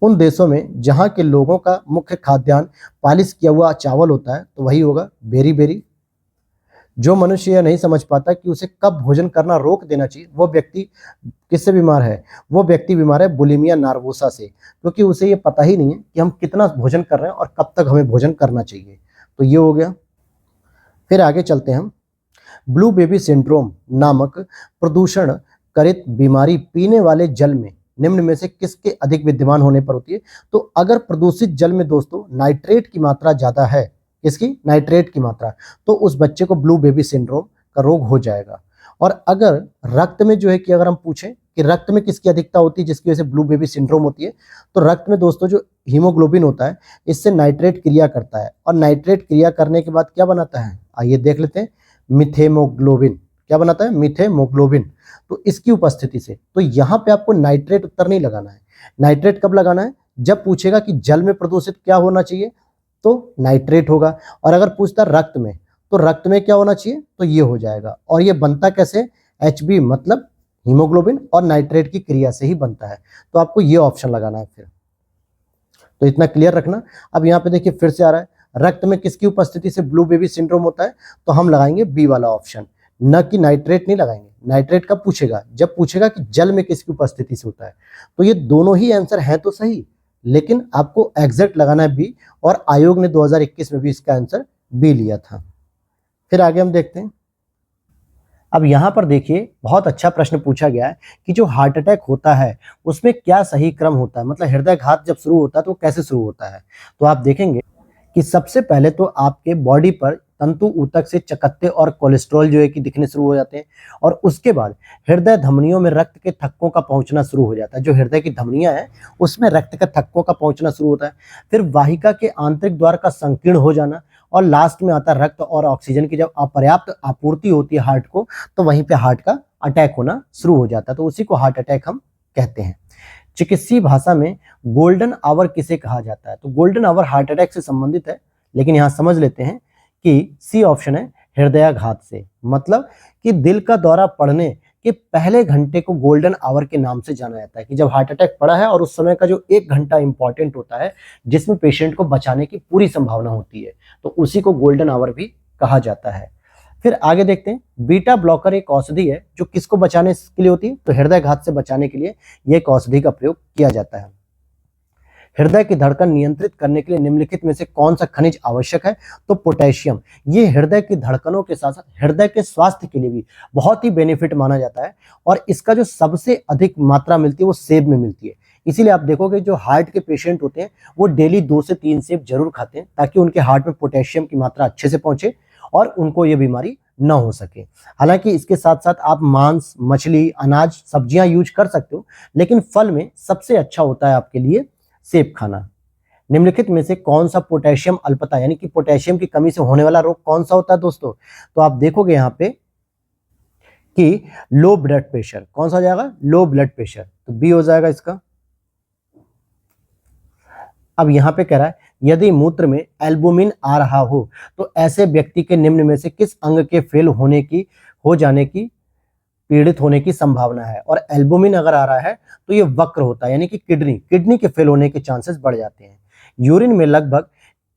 उन देशों में जहाँ के लोगों का मुख्य खाद्यान्न पालिश किया हुआ चावल होता है तो वही होगा बेरी बेरी। जो मनुष्य यह नहीं समझ पाता कि उसे कब भोजन करना रोक देना चाहिए, वो व्यक्ति किससे बीमार है? वो व्यक्ति बीमार है बुलिमिया नार्वोसा से, क्योंकि उसे ये पता ही नहीं है कि हम कितना भोजन कर रहे हैं और कब तक हमें भोजन करना चाहिए। तो ये हो गया। फिर आगे चलते हैं हम। ब्लू बेबी सिंड्रोम नामक प्रदूषण करित बीमारी पीने वाले जल में निम्न में से किसके अधिक विद्यमान होने पर होती है? तो अगर प्रदूषित जल में दोस्तों नाइट्रेट की मात्रा ज़्यादा है, किसकी? नाइट्रेट की मात्रा, तो उस बच्चे को ब्लू बेबी सिंड्रोम का रोग हो जाएगा। और अगर रक्त में जो है कि अगर हम पूछें कि रक्त में किसकी अधिकता होती है जिसकी वजह से ब्लू बेबी सिंड्रोम होती है, तो रक्त में दोस्तों जो हीमोग्लोबिन होता है इससे नाइट्रेट क्रिया करता है, और नाइट्रेट क्रिया करने के बाद क्या बनाता है? आइए देख लेते हैं। मिथेमोग्लोबिन। क्या बनाता है? मिथेमोग्लोबिन। तो इसकी उपस्थिति से, तो यहाँ पे आपको नाइट्रेट उत्तर नहीं लगाना है। नाइट्रेट कब लगाना है? जब पूछेगा कि जल में प्रदूषित क्या होना चाहिए, तो नाइट्रेट होगा। और अगर पूछता रक्त में, तो रक्त में क्या होना चाहिए? तो ये हो जाएगा। और ये बनता कैसे? HB मतलब हीमोग्लोबिन और नाइट्रेट की क्रिया से ही बनता है। तो आपको ये ऑप्शन लगाना है फिर। तो इतना क्लियर रखना। अब यहाँ पे देखिए फिर से आ रहा है, रक्त में किसकी उपस्थिति से ब्लू बेबी सिंड्रोम होता है? तो हम लगाएंगे बी वाला ऑप्शन, न कि नाइट्रेट नहीं लगाएंगे। नाइट्रेट कब पूछेगा? जब पूछेगा कि जल में किसकी उपस्थिति से होता है। तो ये दोनों ही आंसर हैं तो सही, लेकिन आपको एग्जैक्ट लगाना है बी, और आयोग ने 2021 में भी इसका आंसर बी लिया था। फिर आगे हम देखते हैं। अब यहाँ पर देखिए बहुत अच्छा प्रश्न पूछा गया है कि जो हार्ट अटैक होता है उसमें क्या सही क्रम होता है, मतलब हृदयघात जब शुरू होता है तो वो कैसे शुरू होता है। तो आप देखेंगे कि सबसे पहले तो आपके बॉडी पर तंतु ऊतक से चकत्ते और कोलेस्ट्रॉल जो है कि दिखने शुरू हो जाते हैं, और उसके बाद हृदय धमनियों में रक्त के थक्कों का पहुंचना शुरू हो जाता है। जो हृदय की धमनियां हैं उसमें रक्त के थक्कों का पहुंचना शुरू होता है। फिर वाहिका के आंतरिक द्वार का संकीर्ण हो जाना, और लास्ट में आता है रक्त और ऑक्सीजन की जब अपर्याप्त आपूर्ति होती है हार्ट को, तो वहीं पे हार्ट का अटैक होना शुरू हो जाता है। तो उसी को हार्ट अटैक हम कहते हैं। चिकित्सीय भाषा में गोल्डन आवर किसे कहा जाता है? तो गोल्डन आवर हार्ट अटैक से संबंधित है, लेकिन यहाँ समझ लेते हैं कि सी ऑप्शन है हृदयाघात से, मतलब कि दिल का दौरा पड़ने के पहले घंटे को गोल्डन आवर के नाम से जाना जाता है, कि जब हार्ट अटैक पड़ा है और उस समय का जो 1 घंटा इंपॉर्टेंट होता है जिसमें पेशेंट को बचाने की पूरी संभावना होती है, तो उसी को गोल्डन आवर भी कहा जाता है। फिर आगे देखते हैं। बीटा ब्लॉकर एक औषधि है जो किसको बचाने के लिए होती है? तो हृदयघात से बचाने के लिए यह एक औषधि का प्रयोग किया जाता है। हृदय की धड़कन नियंत्रित करने के लिए निम्नलिखित में से कौन सा खनिज आवश्यक है? तो पोटेशियम। ये हृदय की धड़कनों के साथ साथ हृदय के स्वास्थ्य के लिए भी बहुत ही बेनिफिट माना जाता है, और इसका जो सबसे अधिक मात्रा मिलती है वो सेब में मिलती है। इसीलिए आप देखोगे जो हार्ट के पेशेंट होते हैं वो डेली 2 से 3 सेब जरूर खाते हैं, ताकि उनके हार्ट में पोटेशियम की मात्रा अच्छे से पहुंचे और उनको ये बीमारी न हो सके। हालांकि इसके साथ साथ आप मांस, मछली, अनाज, सब्जियां यूज कर सकते हो, लेकिन फल में सबसे अच्छा होता है आपके लिए सेब खाना। निम्नलिखित में से कौन सा पोटेशियम अल्पता यानी कि पोटेशियम की कमी से होने वाला रोग कौन सा होता है दोस्तों? तो आप देखोगे यहाँ पे कि लो ब्लड प्रेशर। कौन सा हो जाएगा? लो ब्लड प्रेशर, तो बी हो जाएगा इसका। अब यहाँ पे कह रहा है यदि मूत्र में एल्बुमिन आ रहा हो तो ऐसे व्यक्ति के निम्न में से किस अंग के फेल हो जाने की पीड़ित होने की संभावना है? और एल्बुमिन अगर आ रहा है तो ये वक्र होता है, यानी कि किडनी के फेल होने के चांसेस बढ़ जाते हैं। यूरिन में लगभग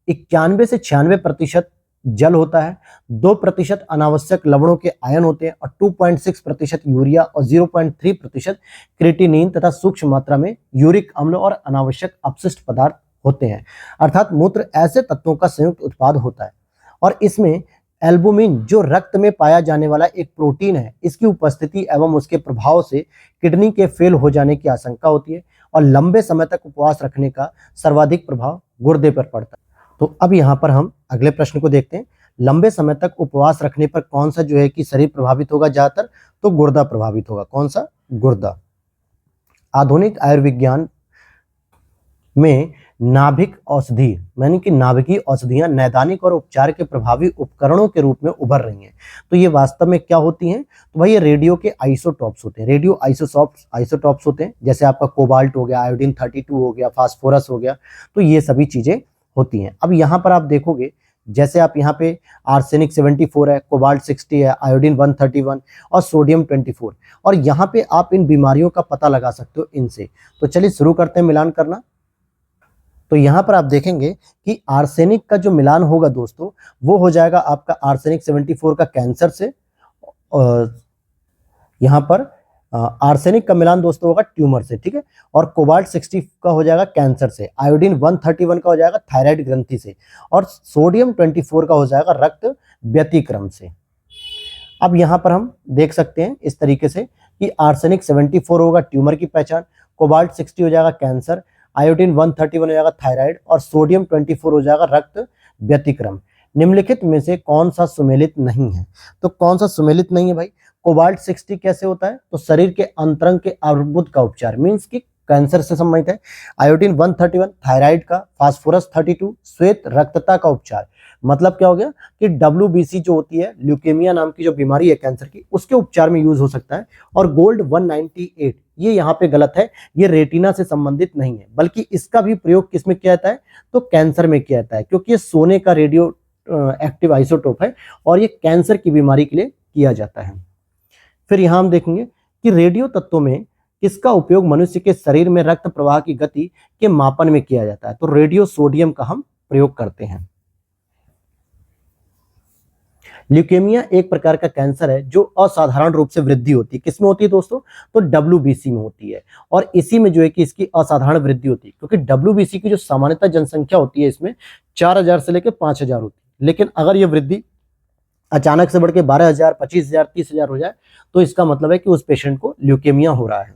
91 से 96% जल होता है, 2% अनावश्यक लवणों के आयन होते हैं, और 2.6% यूरिया और 0.3% क्रिएटिनिन तथा सूक्ष्म मात्रा में यूरिक अम्ल और अनावश्यक अपशिष्ट पदार्थ होते हैं। अर्थात मूत्र ऐसे तत्वों का संयुक्त उत्पाद होता है, और इसमें एल्बुमिन जो रक्त में पाया जाने वाला एक प्रोटीन है, इसकी उपस्थिति एवं उसके प्रभाव से किडनी के फेल हो जाने की आशंका होती है, और लंबे समय तक उपवास रखने का सर्वाधिक प्रभाव गुर्दे पर पड़ता है। तो अब यहाँ पर हम अगले प्रश्न को देखते हैं। लंबे समय तक उपवास रखने पर कौन सा जो है कि शरीर प्रभावित होगा ज्यादातर? तो गुर्दा प्रभावित होगा। कौन सा? गुर्दा। आधुनिक आयुर्विज्ञान में नाभिक औषधि यानी कि नाभिकीय औषधियां नैदानिक और उपचार के प्रभावी उपकरणों के रूप में उभर रही हैं। तो ये वास्तव में क्या होती हैं? तो भाई ये रेडियो के आइसोटॉप्स होते हैं। रेडियो आइसोटॉप्स होते हैं, जैसे आपका कोबाल्ट हो गया, आयोडीन 32 हो गया, फास्फोरस हो गया, तो ये सभी चीजें होती हैं। अब यहाँ पर आप देखोगे जैसे आप यहाँ पे आर्सेनिक 74 है, कोबाल्ट 60 है, आयोडीन 131 और सोडियम 24, और यहाँ पे आप इन बीमारियों का पता लगा सकते हो इनसे। तो चलिए शुरू करते हैं मिलान करना। तो यहाँ पर आप देखेंगे कि आर्सेनिक का जो मिलान होगा दोस्तों, वो हो जाएगा आपका आर्सेनिक 74 का कैंसर से, यहाँ पर आर्सेनिक का मिलान दोस्तों होगा ट्यूमर से, ठीक है। और कोबाल्ट 60 का हो जाएगा कैंसर से, आयोडीन 131 का हो जाएगा थायराइड ग्रंथि से, और सोडियम 24 का हो जाएगा रक्त व्यतिक्रम से। अब यहाँ पर हम देख सकते हैं इस तरीके से कि आर्सेनिक 74 होगा ट्यूमर की पहचान, कोबाल्ट 60 हो जाएगा कैंसर, आयोडीन 131 हो जाएगा थायराइड, और सोडियम 24 हो जाएगा रक्त व्यतिक्रम। निम्नलिखित में से कौन सा सुमेलित नहीं है? तो कौन सा सुमेलित नहीं है भाई? कोबाल्ट 60 कैसे होता है? तो शरीर के अंतरंग के अर्बुद का उपचार, मीन्स कि कैंसर से संबंधित है। आयोडीन 131 थायराइड का, फास्फोरस 32 श्वेत रक्तता का उपचार। मतलब क्या हो गया कि WBC जो होती है, ल्यूकेमिया नाम की जो बीमारी है कैंसर की, उसके उपचार में यूज हो सकता है। और गोल्ड 198 ये यहाँ पे गलत है, ये रेटिना से संबंधित नहीं है, बल्कि इसका भी प्रयोग किसमें किया जाता है? तो कैंसर में किया जाता है, क्योंकि ये सोने का रेडियो एक्टिव आइसोटोप है और ये कैंसर की बीमारी के लिए किया जाता है। फिर यहाँ हम देखेंगे कि रेडियो तत्वों में किसका उपयोग मनुष्य के शरीर में रक्त प्रवाह की गति के मापन में किया जाता है? तो रेडियो सोडियम का हम प्रयोग करते हैं। ल्यूकेमिया एक प्रकार का कैंसर है जो असाधारण रूप से वृद्धि होती है। किसमें होती है दोस्तों? तो WBC में होती है, और इसी में जो है कि इसकी असाधारण वृद्धि होती है, क्योंकि WBC की जो सामान्यतः जनसंख्या होती है इसमें 4000 से लेकर 5000 होती है, लेकिन अगर ये वृद्धि अचानक से बढ़ के 12000, 25000, 30000 हो जाए तो इसका मतलब है कि उस पेशेंट को ल्यूकेमिया हो रहा है।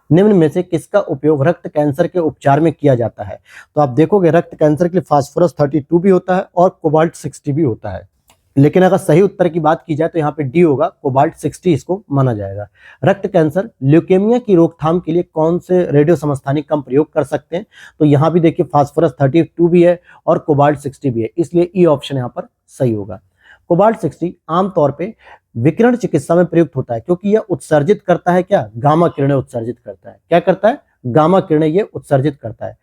निम्न में से किसका उपयोग रक्त कैंसर के उपचार में किया जाता है? तो आप देखोगे रक्त कैंसर के लिए फास्फोरस 32 भी होता है और कोबाल्ट 60 भी होता है, लेकिन अगर सही उत्तर की बात की जाए तो यहाँ पे डी होगा, कोबाल्ट 60 इसको माना जाएगा। रक्त कैंसर ल्यूकेमिया की रोकथाम के लिए कौन से रेडियो समस्थानिक का हम प्रयोग कर सकते हैं? तो यहाँ भी देखिए फास्फोरस 32 भी है और कोबाल्ट 60 भी है, इसलिए ई ऑप्शन यहाँ पर सही होगा। कोबाल्ट 60 आमतौर पे विकिरण चिकित्सा में प्रयुक्त होता है, क्योंकि यह उत्सर्जित करता है क्या? गामा किरणें उत्सर्जित करता है। क्या करता है? गामा किरणें ये उत्सर्जित करता है।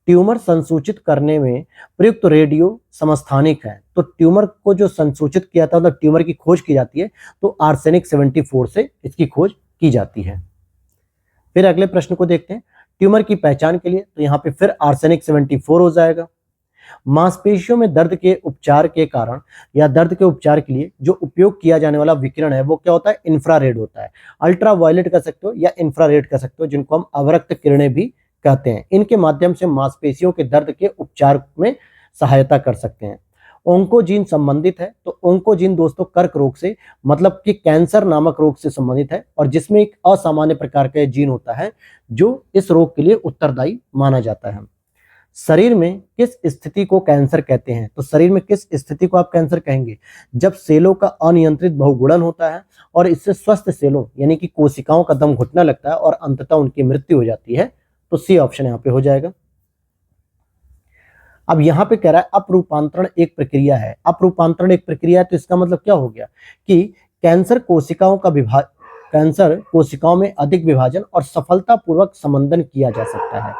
ट्यूमर संसूचित करने में प्रयुक्त रेडियो समस्थानिक है। तो ट्यूमर को जो संसूचित किया था, मतलब ट्यूमर की खोज की जाती है, तो आर्सेनिक 74 से इसकी खोज की जाती है। फिर अगले प्रश्न को देखते हैं। ट्यूमर की पहचान के लिए तो यहाँ पे फिर आर्सेनिक 74 हो जाएगा। मांसपेशियों में दर्द के उपचार के कारण या दर्द के उपचार के लिए जो उपयोग किया जाने वाला विकिरण है वो क्या होता है? इंफ्रारेड होता है। अल्ट्रावायलेट कह सकते हो या इंफ्रारेड कह सकते हो, जिनको हम अवरक्त किरणें भी कहते हैं। इनके माध्यम से मांसपेशियों के दर्द के उपचार में सहायता कर सकते हैं। ओंकोजीन संबंधित है, तो ओंकोजीन दोस्तों कर्क रोग से, मतलब कि कैंसर नामक रोग से संबंधित है, और जिसमें एक असामान्य प्रकार का जीन होता है जो इस रोग के लिए उत्तरदायी माना जाता है। शरीर में किस स्थिति को कैंसर कहते हैं? तो शरीर में किस स्थिति को आप कैंसर कहेंगे? जब सेलों का अनियंत्रित बहुगुणन होता है और इससे स्वस्थ सेलों यानी कि कोशिकाओं का दम घुटने लगता है और अंततः उनकी मृत्यु हो जाती है। तो सी ऑप्शन यहाँ पे हो जाएगा। अब यहाँ पे कह रहा है अपरूपांतरण एक प्रक्रिया है। अपरूपांतरण एक प्रक्रिया है, तो इसका मतलब क्या हो गया कि कैंसर कोशिकाओं में अधिक विभाजन और सफलतापूर्वक समंदन किया जा सकता है।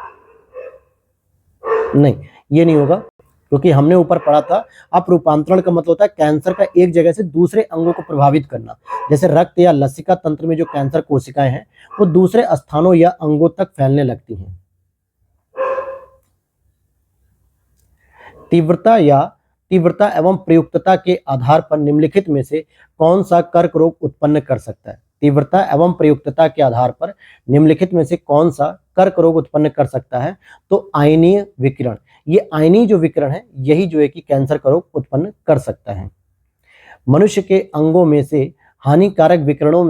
नहीं, ये नहीं होगा, क्योंकि हमने ऊपर पढ़ा था अपरूपांतरण का मतलब होता है कैंसर का एक जगह से दूसरे अंगों को प्रभावित करना। जैसे रक्त या लसिका तंत्र में जो कैंसर कोशिकाएं हैं वो दूसरे स्थानों या अंगों तक फैलने लगती हैं। तीव्रता एवं प्रयुक्तता के आधार पर निम्नलिखित में से कौन सा कर्क रोग उत्पन्न कर सकता है? तीव्रता एवं प्रयुक्तता के आधार पर निम्नलिखित में से कौन सा कर्क रोग उत्पन्न कर सकता है? तो आयनीय विकिरण, ये आयनीय जो विकिरण है यही जो है कि कैंसर का रोग उत्पन्न कर सकता है। मनुष्य के अंगों में से हानिकारक विकिरणों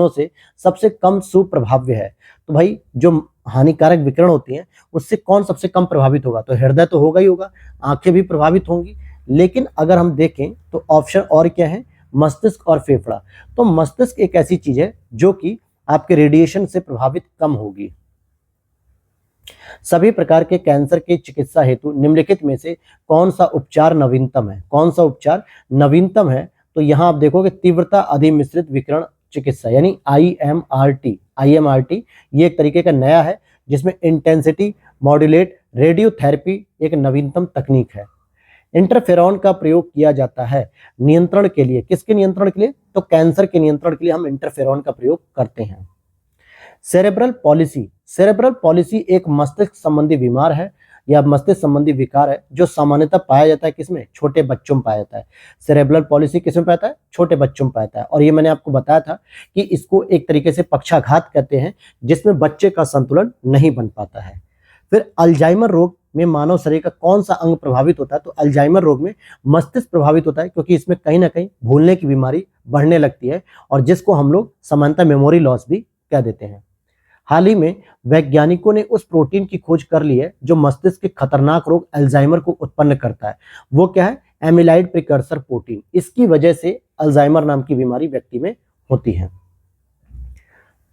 से सबसे कम सुप्रभाव्य है। तो भाई जो हानिकारक विकिरण होती हैं उससे कौन सबसे कम प्रभावित होगा? तो हृदय तो होगा ही होगा, आंखें भी प्रभावित होंगी, लेकिन अगर हम देखें तो ऑप्शन और क्या है? मस्तिष्क और फेफड़ा। तो मस्तिष्क एक ऐसी चीज है जो कि आपके रेडिएशन से प्रभावित कम होगी। सभी प्रकार के कैंसर के चिकित्सा हेतु निम्नलिखित में से कौन सा उपचार नवीनतम है? कौन सा उपचार नवीनतम है? तो यहां आप देखोगे तीव्रता अधिमिश्रित विकिरण चिकित्सा यानी IMRT। ये एक तरीके का नया है जिसमें इंटेंसिटी मॉड्यूलेट रेडियोथेरेपी एक नवीनतम तकनीक है। इंटरफेरॉन का प्रयोग किया जाता है नियंत्रण के लिए। किसके नियंत्रण के लिए? तो कैंसर के नियंत्रण के लिए हम इंटरफेरॉन का प्रयोग करते हैं। सेरेब्रल पॉलिसी, सेरेब्रल पॉलिसी एक मस्तिष्क संबंधी बीमार है या मस्तिष्क संबंधी विकार है जो सामान्यतः पाया जाता है किसमें? छोटे बच्चों में पाया जाता है। सेरेब्रल पॉलिसी किसमें पाया जाता है? छोटे बच्चों में पाया जाता है। और ये मैंने आपको बताया था कि इसको एक तरीके से पक्षाघात कहते हैं, जिसमें बच्चे का संतुलन नहीं बन पाता है। फिर अल्जाइमर रोग में मानव शरीर का कौन सा अंग प्रभावित होता है? तो अल्जाइमर रोग में मस्तिष्क प्रभावित होता है, क्योंकि इसमें कहीं ना कहीं भूलने की बीमारी बढ़ने लगती है, और जिसको हम लोग सामान्यतः मेमोरी लॉस भी कह देते हैं। हाल ही में वैज्ञानिकों ने उस प्रोटीन की खोज कर ली है जो मस्तिष्क के खतरनाक रोग अल्जाइमर को उत्पन्न करता है। वो क्या है? एमिलाइड प्रिकर्सर प्रोटीन। इसकी वजह से अल्जाइमर नाम की बीमारी व्यक्ति में होती है।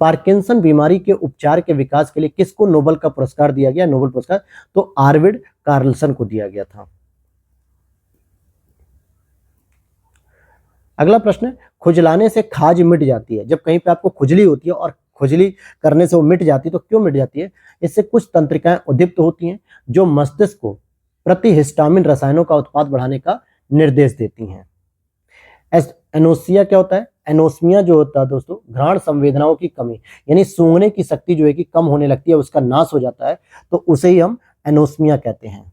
पार्किंसन बीमारी के उपचार के विकास के लिए किसको नोबेल का पुरस्कार दिया गया? नोबेल पुरस्कार तो आर्विड कार्लसन को दिया गया था। अगला प्रश्न है, खुजलाने से खाज मिट जाती है। जब कहीं पे आपको खुजली होती है और खुजली करने से वो मिट जाती है, तो क्यों मिट जाती है? इससे कुछ तंत्रिकाएं उद्दीप्त होती हैं जो मस्तिष्क को प्रतिहिस्टामिन रसायनों का उत्पाद बढ़ाने का निर्देश देती हैं। एनोसिया क्या होता है? एनोस्मिया जो होता है दोस्तों, घ्राण संवेदनाओं की कमी, यानी सूंघने की शक्ति जो है कि कम होने लगती है, उसका नाश हो जाता है, तो उसे ही हम एनोस्मिया कहते हैं।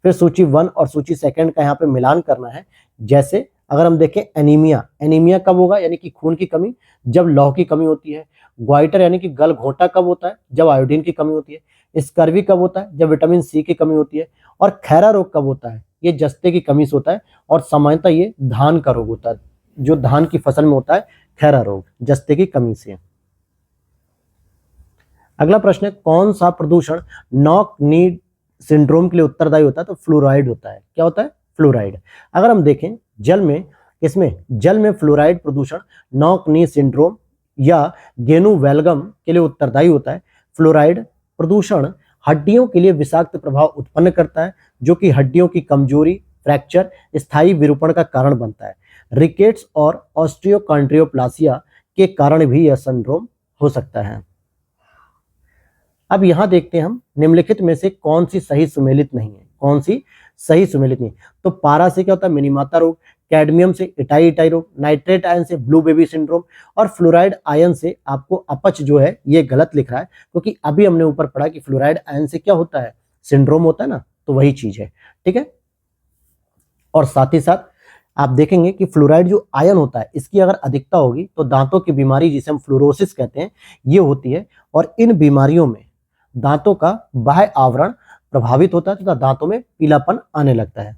फिर सूची 1 और सूची 2 का यहाँ पे मिलान करना है। जैसे अगर हम देखें एनीमिया, एनीमिया कब होगा? यानी कि खून की कमी, जब लौह की कमी होती है। ग्वाइटर यानी कि गल घोंटा कब होता है? जब आयोडीन की कमी होती है। स्कर्वी कब होता है? जब विटामिन सी की कमी होती है। और खैरा रोग कब होता है? ये जस्ते की कमी से होता है, और सामान्यतः ये धान का रोग होता है, जो धान की फसल में होता है, खैरा रोग जस्ते की कमी से। अगला प्रश्न है, कौन सा प्रदूषण नॉक नी सिंड्रोम के लिए उत्तरदायी होता है? तो फ्लोराइड होता है। क्या होता है? फ्लोराइड। अगर हम देखें जल में, किसमें? जल में फ्लोराइड प्रदूषण नॉक नी सिंड्रोम या गेनु वेलगम के लिए उत्तरदायी होता है। फ्लोराइड प्रदूषण हड्डियों के लिए विषाक्त प्रभाव उत्पन्न करता है, जो कि हड्डियों की कमजोरी, फ्रैक्चर, स्थायी विरूपण का कारण बनता है। रिकेट्स और ऑस्टियोकॉन्ड्रियोप्लासिया के कारण भी यह सिंड्रोम हो सकता है। अब यहां देखते हैं हम निम्नलिखित में से कौन सी सही सुमेलित नहीं है। कौन सी सही सुमेलित नहीं? तो पारा से क्या होता है? मिनीमाता रोग। कैडमियम से इटाई इटाई रोग। नाइट्रेट आयन से ब्लू बेबी सिंड्रोम। और फ्लोराइड आयन से आपको अपच जो है ये गलत लिख रहा है, क्योंकि अभी हमने ऊपर पढ़ा कि फ्लोराइड आयन से क्या होता है? सिंड्रोम होता है ना, तो वही चीज है। ठीक है। और साथ ही साथ आप देखेंगे कि फ्लोराइड जो आयन होता है, इसकी अगर अधिकता होगी तो दांतों की बीमारी, जिसे हम फ्लोरोसिस कहते हैं, ये होती है। और इन बीमारियों में दांतों का बाह्य आवरण प्रभावित होता है तथा दांतों में पीलापन आने लगता है।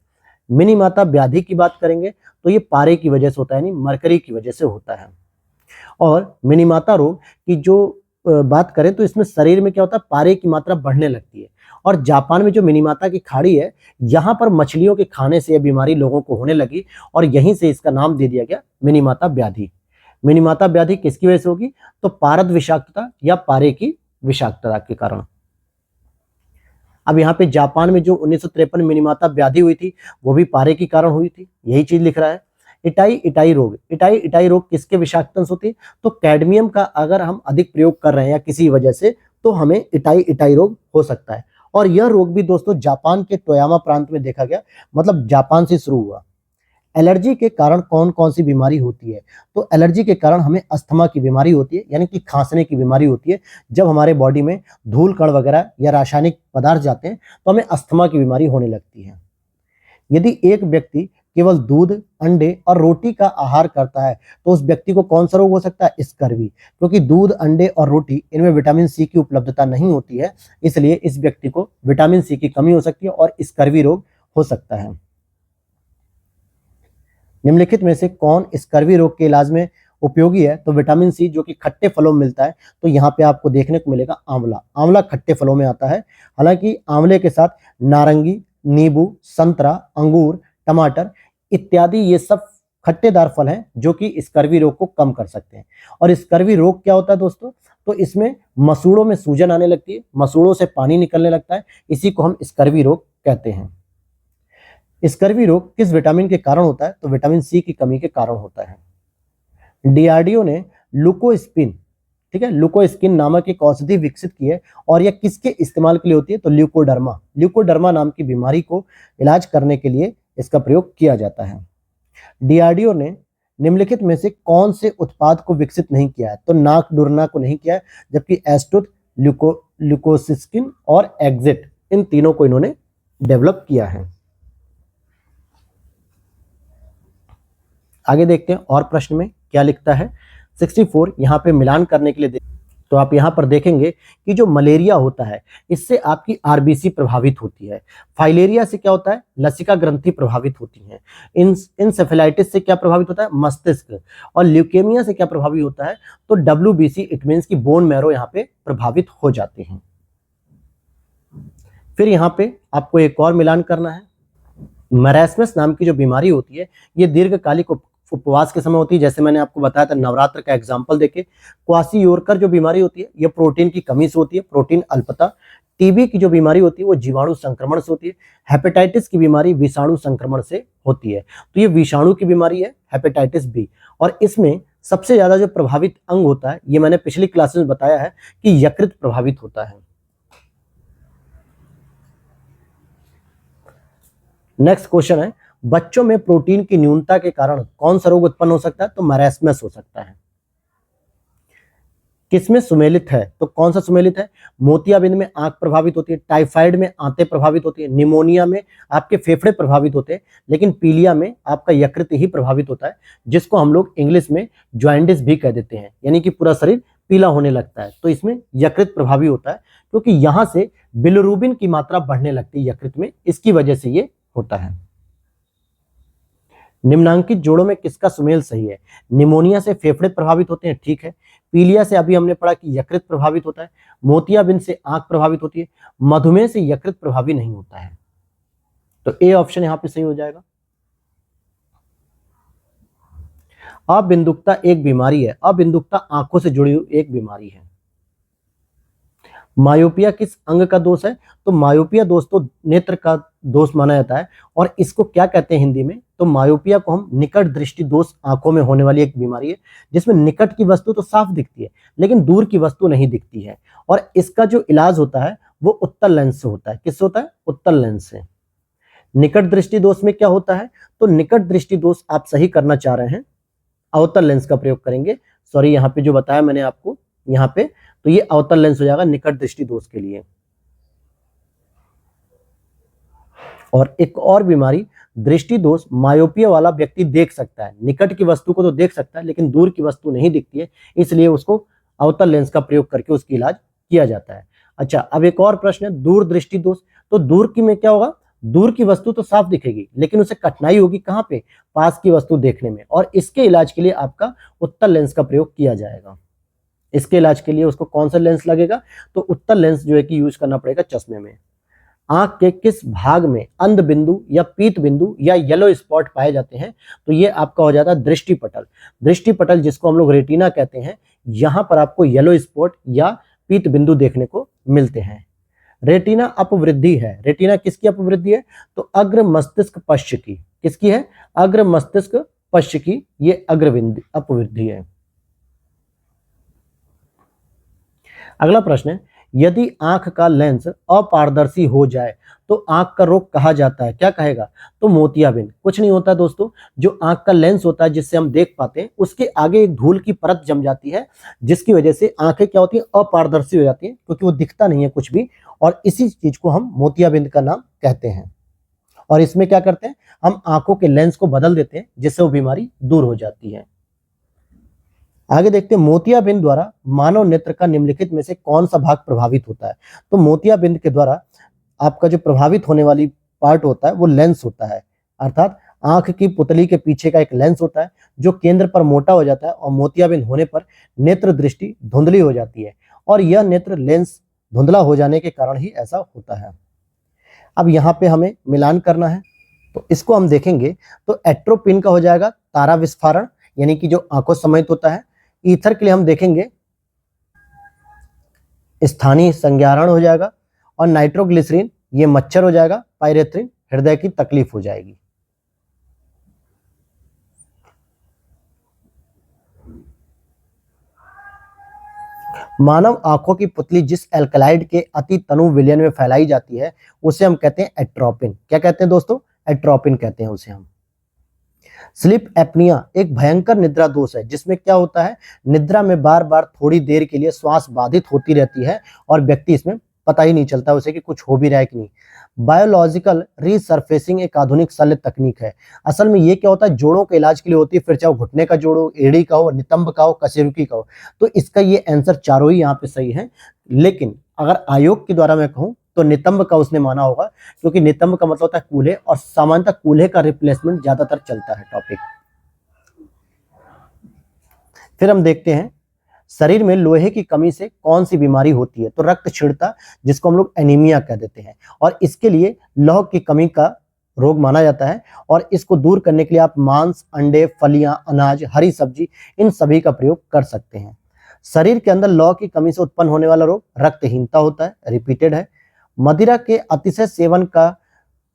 मिनीमाता व्याधि की बात करेंगे तो ये पारे की वजह से होता है, यानी मरकरी की वजह से होता है। और मिनीमाता रोग की जो बात करें तो इसमें शरीर में क्या होता है? पारे की मात्रा बढ़ने लगती है। और जापान में जो मिनीमाता की खाड़ी है, यहाँ पर मछलियों के खाने से यह बीमारी लोगों को होने लगी, और यहीं से इसका नाम दे दिया गया मिनीमाता व्याधि। मिनीमाता व्याधि किसकी वजह से होगी? तो पारद विषाक्तता या पारे की विषाक्तता के कारण। अब यहाँ पे जापान में जो 1953 मिनीमाता व्याधि हुई थी, वो भी पारे के कारण हुई थी, यही चीज लिख रहा है। इटाई इटाई रोग, इटाई इटाई रोग किसके विषाक्त अंश होती है? तो कैडमियम का अगर हम अधिक प्रयोग कर रहे हैं या किसी वजह से, तो हमें इटाई इटाई रोग हो सकता है। और यह रोग भी दोस्तों जापान के टोयामा प्रांत में देखा गया, मतलब जापान से शुरू हुआ। एलर्जी के कारण कौन कौन सी बीमारी होती है? तो एलर्जी के कारण हमें अस्थमा की बीमारी होती है, यानी कि खांसने की बीमारी होती है। जब हमारे बॉडी में धूल कण वगैरह या रासायनिक पदार्थ जाते हैं तो हमें अस्थमा की बीमारी होने लगती है। यदि एक व्यक्ति केवल दूध, अंडे और रोटी का आहार करता है तो उस व्यक्ति को कौन सा रोग हो सकता है? स्कर्वी। क्योंकि दूध, अंडे और रोटी, इनमें विटामिन सी की उपलब्धता नहीं होती है, इसलिए इस व्यक्ति को विटामिन सी की कमी हो सकती है और स्कर्वी रोग हो सकता है। निम्नलिखित में से कौन स्कर्वी रोग के इलाज में उपयोगी है? तो विटामिन सी, जो कि खट्टे फलों में मिलता है। तो यहाँ पे आपको देखने को मिलेगा आंवला। आंवला खट्टे फलों में आता है। हालांकि आंवले के साथ नारंगी, नींबू, संतरा, अंगूर, टमाटर इत्यादि ये सब खट्टेदार फल हैं जो कि स्कर्वी रोग को कम कर सकते हैं। और स्कर्वी रोग क्या होता है दोस्तों? तो इसमें मसूड़ों में सूजन आने लगती है, मसूड़ों से पानी निकलने लगता है, इसी को हम स्कर्वी रोग कहते हैं। स्कर्वी रोग किस विटामिन के कारण होता है? तो विटामिन सी की कमी के कारण होता है। डीआरडीओ ने लुकोस्पिन ठीक है, ल्यूकोस्किन नामक एक औषधि विकसित की है और यह किसके इस्तेमाल के लिए होती है, तो ल्यूकोडर्मा नाम की बीमारी को इलाज करने के लिए इसका प्रयोग किया जाता है। डीआरडीओ ने निम्नलिखित में से कौन से उत्पाद को विकसित नहीं किया है, तो नाकडुरना को नहीं किया है, जबकि एस्टुथ, ल्यूकोसिस्किन और एक्जिट, इन तीनों को इन्होंने डेवलप किया है। आगे देखते हैं और प्रश्न में क्या लिखता है। 64 यहाँ पे मिलान करने के लिए तो आप यहाँ पर देखेंगे कि जो मलेरिया होता है इससे आपकी आरबीसी प्रभावित होती है। फाइलेरिया से क्या होता है, लसिका ग्रंथि प्रभावित होती है। इंसेफेलाइटिस से क्या प्रभावित होता है, मस्तिष्क। और ल्यूकेमिया से क्या प्रभावित होता है, तो डब्ल्यूबीसी, इट मीन्स की बोन मैरो यहाँ पे प्रभावित हो जाते हैं। फिर यहाँ पे आपको एक और मिलान करना है। मैरास्मस नाम की जो बीमारी होती है ये दीर्घकालिक उपवास के समय होती है, जैसे मैंने आपको बताया था नवरात्र का एग्जाम्पल देके। क्वासियोरकर जो बीमारी होती है ये प्रोटीन की कमी से होती है, प्रोटीन अल्पता। टीबी की जो बीमारी होती है वो जीवाणु संक्रमण से होती है। हेपेटाइटिस की बीमारी विषाणु संक्रमण से होती है, तो ये विषाणु की बीमारी है हेपेटाइटिस बी। और इसमें सबसे ज्यादा जो प्रभावित अंग होता है, ये मैंने पिछली क्लासेस में बताया है कि यकृत प्रभावित होता है। नेक्स्ट क्वेश्चन है, बच्चों में प्रोटीन की न्यूनता के कारण कौन सा रोग उत्पन्न हो सकता है, तो मैरास्मस हो सकता है। किसमें सुमेलित है, तो कौन सा सुमेलित है, मोतियाबिंद में आंख प्रभावित होती है, टाइफाइड में आंतें प्रभावित होती है, निमोनिया में आपके फेफड़े प्रभावित होते हैं, लेकिन पीलिया में आपका यकृत ही प्रभावित होता है, जिसको हम लोग इंग्लिश में जॉइंडिस भी कह देते हैं, यानी कि पूरा शरीर पीला होने लगता है। तो इसमें यकृत प्रभावी होता है, क्योंकि यहां से बिलिरुबिन की मात्रा बढ़ने लगती है यकृत में, इसकी वजह से ये होता है। निम्नांकित जोड़ों में किसका सुमेल सही है, निमोनिया से फेफड़े प्रभावित होते हैं, ठीक है। पीलिया से अभी हमने पढ़ा कि यकृत प्रभावित होता है। मोतियाबिंद से आंख प्रभावित होती है। मधुमेह से यकृत प्रभावी नहीं होता है, तो ए ऑप्शन यहां पे सही हो जाएगा। अबिंदुकता एक बीमारी है, अबिंदुकता आंखों से जुड़ी हुई एक बीमारी है। मायोपिया किस अंग का दोष है, तो मायोपिया दोस्तों नेत्र का दोष माना जाता है, और इसको क्या कहते हैं हिंदी में, तो मायोपिया को हम निकट दृष्टि दोष, आंखों में होने वाली एक बीमारी है जिसमें निकट की वस्तु तो साफ दिखती है लेकिन दूर की वस्तु नहीं दिखती है, और इसका जो इलाज होता है वो उत्तल लेंस से होता है। किससे होता है, उत्तल लेंस से। निकट दृष्टि दोष में क्या होता है, तो निकट दृष्टि दोष आप सही करना चाह रहे हैं, अवतल लेंस का प्रयोग करेंगे। सॉरी, यहाँ पे जो बताया मैंने आपको यहाँ पे, तो ये अवतल लेंस हो जाएगा निकट दृष्टि दोष के लिए। और एक और बीमारी दृष्टि दोष, मायोपिया वाला व्यक्ति देख सकता है, निकट की वस्तु को तो देख सकता है लेकिन दूर की वस्तु नहीं दिखती है, इसलिए उसको अवतल लेंस का प्रयोग करके उसकी इलाज किया जाता है। अच्छा, अब एक और प्रश्न है, दूर दृष्टि दोष। तो दूर की में क्या होगा, दूर की वस्तु तो साफ दिखेगी लेकिन उसे कठिनाई होगी कहां पे, पास की वस्तु देखने में, और इसके इलाज के लिए आपका उत्तल लेंस का प्रयोग किया जाएगा। इसके इलाज के लिए उसको कौन सा लेंस लगेगा, तो उत्तल लेंस जो है कि यूज करना पड़ेगा चश्मे में। आंख के किस भाग में अंध बिंदु या पीत बिंदु या येलो स्पॉट पाए जाते हैं, तो ये आपका हो जाता है दृष्टिपटल। दृष्टिपटल जिसको हम लोग रेटिना कहते हैं, यहां पर आपको येलो स्पॉट या पीत बिंदु देखने को मिलते हैं। रेटिना अपवृद्धि है, रेटिना किसकी अपवृद्धि है, तो अग्र मस्तिष्क पश्च की। किसकी है, अग्र मस्तिष्क पश्च की, ये अग्रविंद अपवृद्धि है। अगला प्रश्न है, यदि आंख का लेंस अपारदर्शी हो जाए तो आंख का रोग कहा जाता है, क्या कहेगा, तो मोतियाबिंद। कुछ नहीं होता दोस्तों, जो आंख का लेंस होता है जिससे हम देख पाते हैं उसके आगे एक धूल की परत जम जाती है, जिसकी वजह से आंखें क्या होती है, अपारदर्शी हो जाती है, क्योंकि वो दिखता नहीं है कुछ भी, और इसी चीज को हम मोतियाबिंद का नाम कहते हैं। और इसमें क्या करते हैं, हम आंखों के लेंस को बदल देते हैं जिससे वो बीमारी दूर हो जाती है। आगे देखते हैं, मोतियाबिंद द्वारा मानव नेत्र का निम्नलिखित में से कौन सा भाग प्रभावित होता है, तो मोतियाबिंद के द्वारा आपका जो प्रभावित होने वाली पार्ट होता है वो लेंस होता है, अर्थात आंख की पुतली के पीछे का एक लेंस होता है जो केंद्र पर मोटा हो जाता है, और मोतियाबिंद होने पर नेत्र दृष्टि धुंधली हो जाती है, और यह नेत्र लेंस धुंधला हो जाने के कारण ही ऐसा होता है। अब यहाँ पे हमें मिलान करना है, तो इसको हम देखेंगे तो एट्रोपिन का हो जाएगा तारा विस्फारण, यानी कि जो आंखों समेत होता है। ईथर के लिए हम देखेंगे स्थानीय संज्ञारण हो जाएगा, और नाइट्रोग्लिसरीन ये मच्छर हो जाएगा, पायरेथ्रिन हृदय की तकलीफ हो जाएगी। मानव आंखों की पुतली जिस एल्कलाइड के अति तनु विलयन में फैलाई जाती है उसे हम कहते हैं एट्रोपिन। क्या कहते हैं दोस्तों? एट्रोपिन कहते हैं उसे हम। स्लीप एप्निया एक भयंकर निद्रा दोष है जिसमें क्या होता है, निद्रा में बार बार थोड़ी देर के लिए श्वास बाधित होती रहती है और व्यक्ति इसमें पता ही नहीं चलता उसे कि कुछ हो भी रहा है कि नहीं। बायोलॉजिकल रीसरफेसिंग एक आधुनिक शल्य तकनीक है। असल में ये क्या होता है, जोड़ों के इलाज के लिए होती है, फिर चाहे घुटने का जोड़ हो, एड़ी का हो, नितंब का हो, कशेरुकी का हो। तो इसका ये आंसर चारों ही यहाँ पे सही है, लेकिन अगर आयोग के द्वारा मैं कहूँ तो नितंब का उसने माना होगा, क्योंकि नितंब का मतलब होता है कूल्हे, और सामान्यतः कूल्हे का रिप्लेसमेंट ज्यादातर चलता है टॉपिक। फिर हम देखते हैं शरीर में लोहे की कमी से कौन सी बीमारी होती है। तो रक्त क्षीणता, जिसको हम लोग एनीमिया कह देते हैं, और इसके लिए लौह की कमी का रोग माना जाता है, और इसको दूर करने के लिए आप मांस, अंडे, फलियां, अनाज, हरी सब्जी, इन सभी का प्रयोग कर सकते हैं। शरीर के अंदर लौह की कमी से उत्पन्न होने वाला रोग रक्तहीनता होता है, रिपीटेड है। मदिरा के अतिशय सेवन का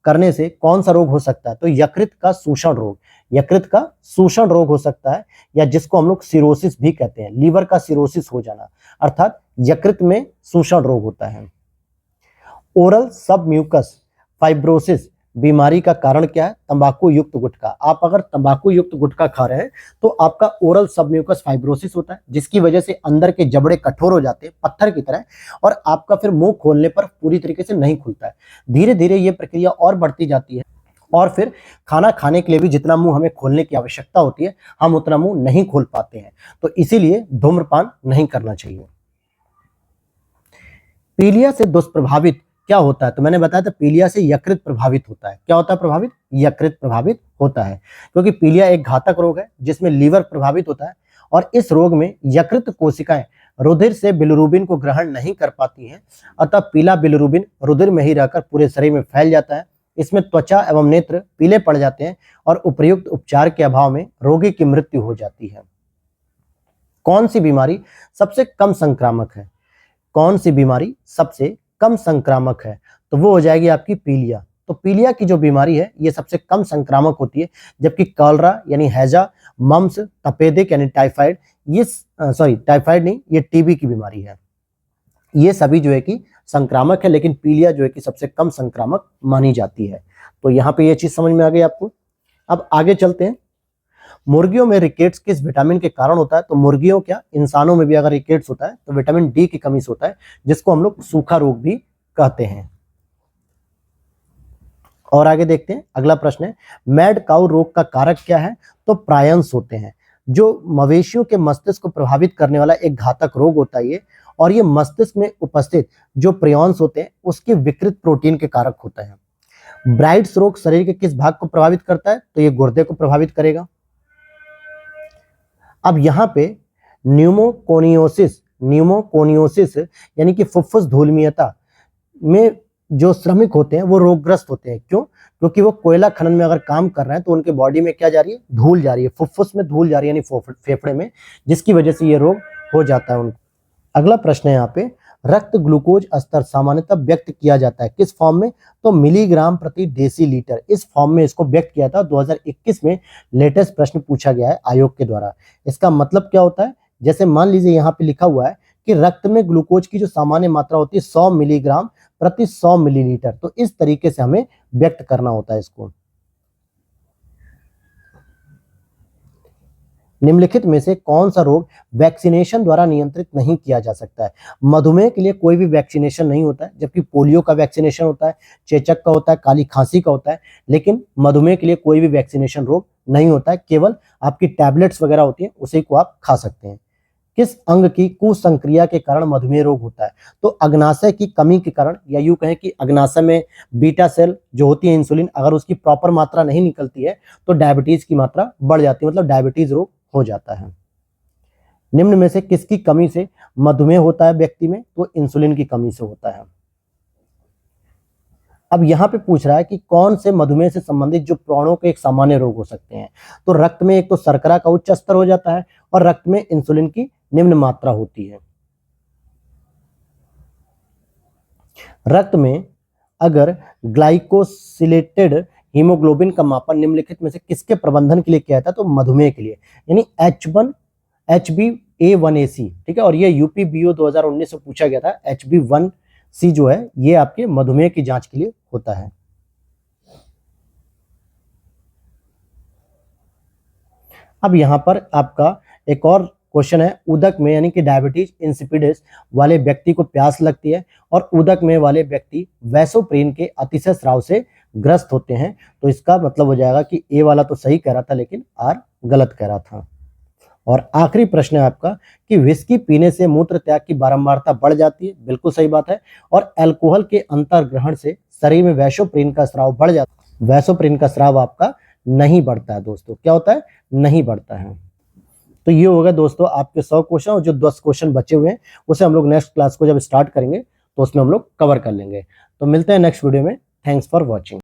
करने से कौन सा रोग हो सकता है? तो यकृत का शोषण रोग, यकृत का शोषण रोग हो सकता है, या जिसको हम लोग सिरोसिस भी कहते हैं, लीवर का सिरोसिस हो जाना, अर्थात यकृत में शोषण रोग होता है। ओरल सब म्यूकस फाइब्रोसिस बीमारी का कारण क्या है? तंबाकू युक्त गुटखा। आप अगर तंबाकू युक्त गुटखा खा रहे हैं तो आपका ओरल सब म्यूकस फाइब्रोसिस होता है, जिसकी वजह से अंदर के जबड़े कठोर हो जाते हैं पत्थर की तरह, और आपका फिर मुंह खोलने पर पूरी तरीके से नहीं खुलता है। धीरे धीरे ये प्रक्रिया और बढ़ती जाती है, और फिर खाना खाने के लिए भी जितना मुंह हमें खोलने की आवश्यकता होती है हम उतना मुंह नहीं खोल पाते हैं। तो इसीलिए धूम्रपान नहीं करना चाहिए। पीलिया से दुष्प्रभावित क्या होता है? तो मैंने बताया था पीलिया से यकृत प्रभावित होता है। क्या होता है प्रभावित? यकृत प्रभावित होता है, क्योंकि पीलिया एक घातक रोग है जिसमें लीवर प्रभावित होता है, और इस रोग में यकृत कोशिकाएं रुधिर से बिलिरुबिन को ग्रहण नहीं कर पाती हैं, अतः पीला बिलिरुबिन रुधिर में ही रहकर पूरे शरीर में फैल जाता है। इसमें त्वचा एवं नेत्र पीले पड़ जाते हैं, और उपयुक्त उपचार के अभाव में रोगी की मृत्यु हो जाती है। कौन सी बीमारी सबसे कम संक्रामक है? कौन सी बीमारी सबसे कम संक्रामक है? तो वो हो जाएगी आपकी पीलिया। तो पीलिया की जो बीमारी है ये सबसे कम संक्रामक होती है, जबकि कॉलरा यानी हैजा, मम्स, तपेदिक यानी टाइफाइड, ये टाइफाइड नहीं, ये टीबी की बीमारी है। ये सभी जो है कि संक्रामक है, लेकिन पीलिया जो है कि सबसे कम संक्रामक मानी जाती है। तो यहाँ पे ये चीज समझ में आ गई आपको। अब आगे चलते हैं। मुर्गियों में रिकेट्स किस विटामिन के कारण होता है? तो मुर्गियों क्या, इंसानों में भी अगर रिकेट्स होता है तो विटामिन डी की कमी से होता है, जिसको हम लोग सूखा रोग भी कहते हैं। और आगे देखते हैं, अगला प्रश्न है मैड काउ रोग का कारक क्या है? तो प्रायंस होते हैं, जो मवेशियों के मस्तिष्क को प्रभावित करने वाला एक घातक रोग होता है ये, और ये मस्तिष्क में उपस्थित जो प्रियॉन्स होते हैं उसके विकृत प्रोटीन के कारक होता है। ब्राइट्स रोग शरीर के किस भाग को प्रभावित करता है? तो ये गुर्दे को प्रभावित करेगा। अब यहाँ पे न्यूमोकोनियोसिस यानी कि फुफ्फुस धूलमीयता में जो श्रमिक होते हैं वो रोगग्रस्त होते हैं। क्यों? क्योंकि वो कोयला खनन में अगर काम कर रहे हैं तो उनके बॉडी में क्या जा रही है? धूल जा रही है, फुफ्फुस में धूल जा रही है, यानी फेफड़े में, जिसकी वजह से ये रोग हो जाता है उनको। अगला प्रश्न है यहाँ पे, रक्त ग्लूकोज स्तर सामान्यतः व्यक्त किया जाता है किस फॉर्म में? तो मिलीग्राम प्रति डेसीलीटर, इस फॉर्म में इसको व्यक्त किया था। 2021 में लेटेस्ट प्रश्न पूछा गया है आयोग के द्वारा। इसका मतलब क्या होता है? जैसे मान लीजिए यहाँ पे लिखा हुआ है कि रक्त में ग्लूकोज की जो सामान्य मात्रा होती है 100 मिलीग्राम प्रति 100 मिलीलीटर, तो इस तरीके से हमें व्यक्त करना होता है इसको। निम्नलिखित में से कौन सा रोग वैक्सीनेशन द्वारा नियंत्रित नहीं किया जा सकता है? मधुमेह के लिए कोई भी वैक्सीनेशन नहीं होता है, जबकि पोलियो का वैक्सीनेशन होता है, चेचक का होता है, काली खांसी का होता है, लेकिन मधुमेह के लिए कोई भी वैक्सीनेशन रोग नहीं होता है। केवल आपकी टैबलेट्स वगैरह होती है, उसी को आप खा सकते हैं। किस अंग की कुसंक्रिया के कारण मधुमेह रोग होता है? तो अग्नाशय की कमी के कारण, या यूं कहें कि अग्नाशय में बीटा सेल जो होती है इंसुलिन, अगर उसकी प्रॉपर मात्रा नहीं निकलती है तो डायबिटीज की मात्रा बढ़ जाती है, मतलब डायबिटीज रोग हो जाता है। निम्न में से किसकी कमी से मधुमेह होता है व्यक्ति में? तो इंसुलिन की कमी से होता है। अब यहाँ पे पूछ रहा है कि कौन से मधुमेह से संबंधित जो प्राणों के एक सामान्य रोग हो सकते हैं? तो रक्त में एक तो शर्करा का उच्च स्तर हो जाता है, और रक्त में इंसुलिन की निम्न मात्रा होती है। रक्त में अगर ग्लाइकोसिलेटेड हीमोग्लोबिन का मापन निम्नलिखित में से किसके प्रबंधन के लिए किया जाता है? तो मधुमेह के लिए, यानी HbA1c HbA1c, ठीक है। और ये यूपीबीओ 2019 में पूछा गया था। HbA1c जो है ये आपके मधुमेह की जांच के लिए होता है। अब यहाँ पर आपका एक और क्वेश्चन है, उदक में यानी कि डायबिटीज इंसिपिडिस वाले व्यक्ति को प्यास लगती है और उदक में वाले व्यक्ति वैसोप्रेन के अतिशय स्राव से ग्रस्त होते हैं। तो इसका मतलब हो जाएगा कि ए वाला तो सही कह रहा था लेकिन आर गलत कह रहा था। और आखिरी प्रश्न है आपका कि विस्की पीने से मूत्र त्याग की बारंबारता बढ़ जाती है। बिल्कुल सही बात है। और अल्कोहल के अंतर्ग्रहण से शरीर में वैसोप्रेन का स्राव बढ़ जाता है। वैसोप्रेन का स्राव आपका नहीं बढ़ता है दोस्तों। क्या होता है? नहीं बढ़ता है। तो ये होगा दोस्तों आपके 100 क्वेश्चन, और जो 10 क्वेश्चन बचे हुए हैं उसे हम लोग नेक्स्ट क्लास को जब स्टार्ट करेंगे तो उसमें हम लोग कवर कर लेंगे। तो मिलते हैं नेक्स्ट वीडियो में। Thanks for watching.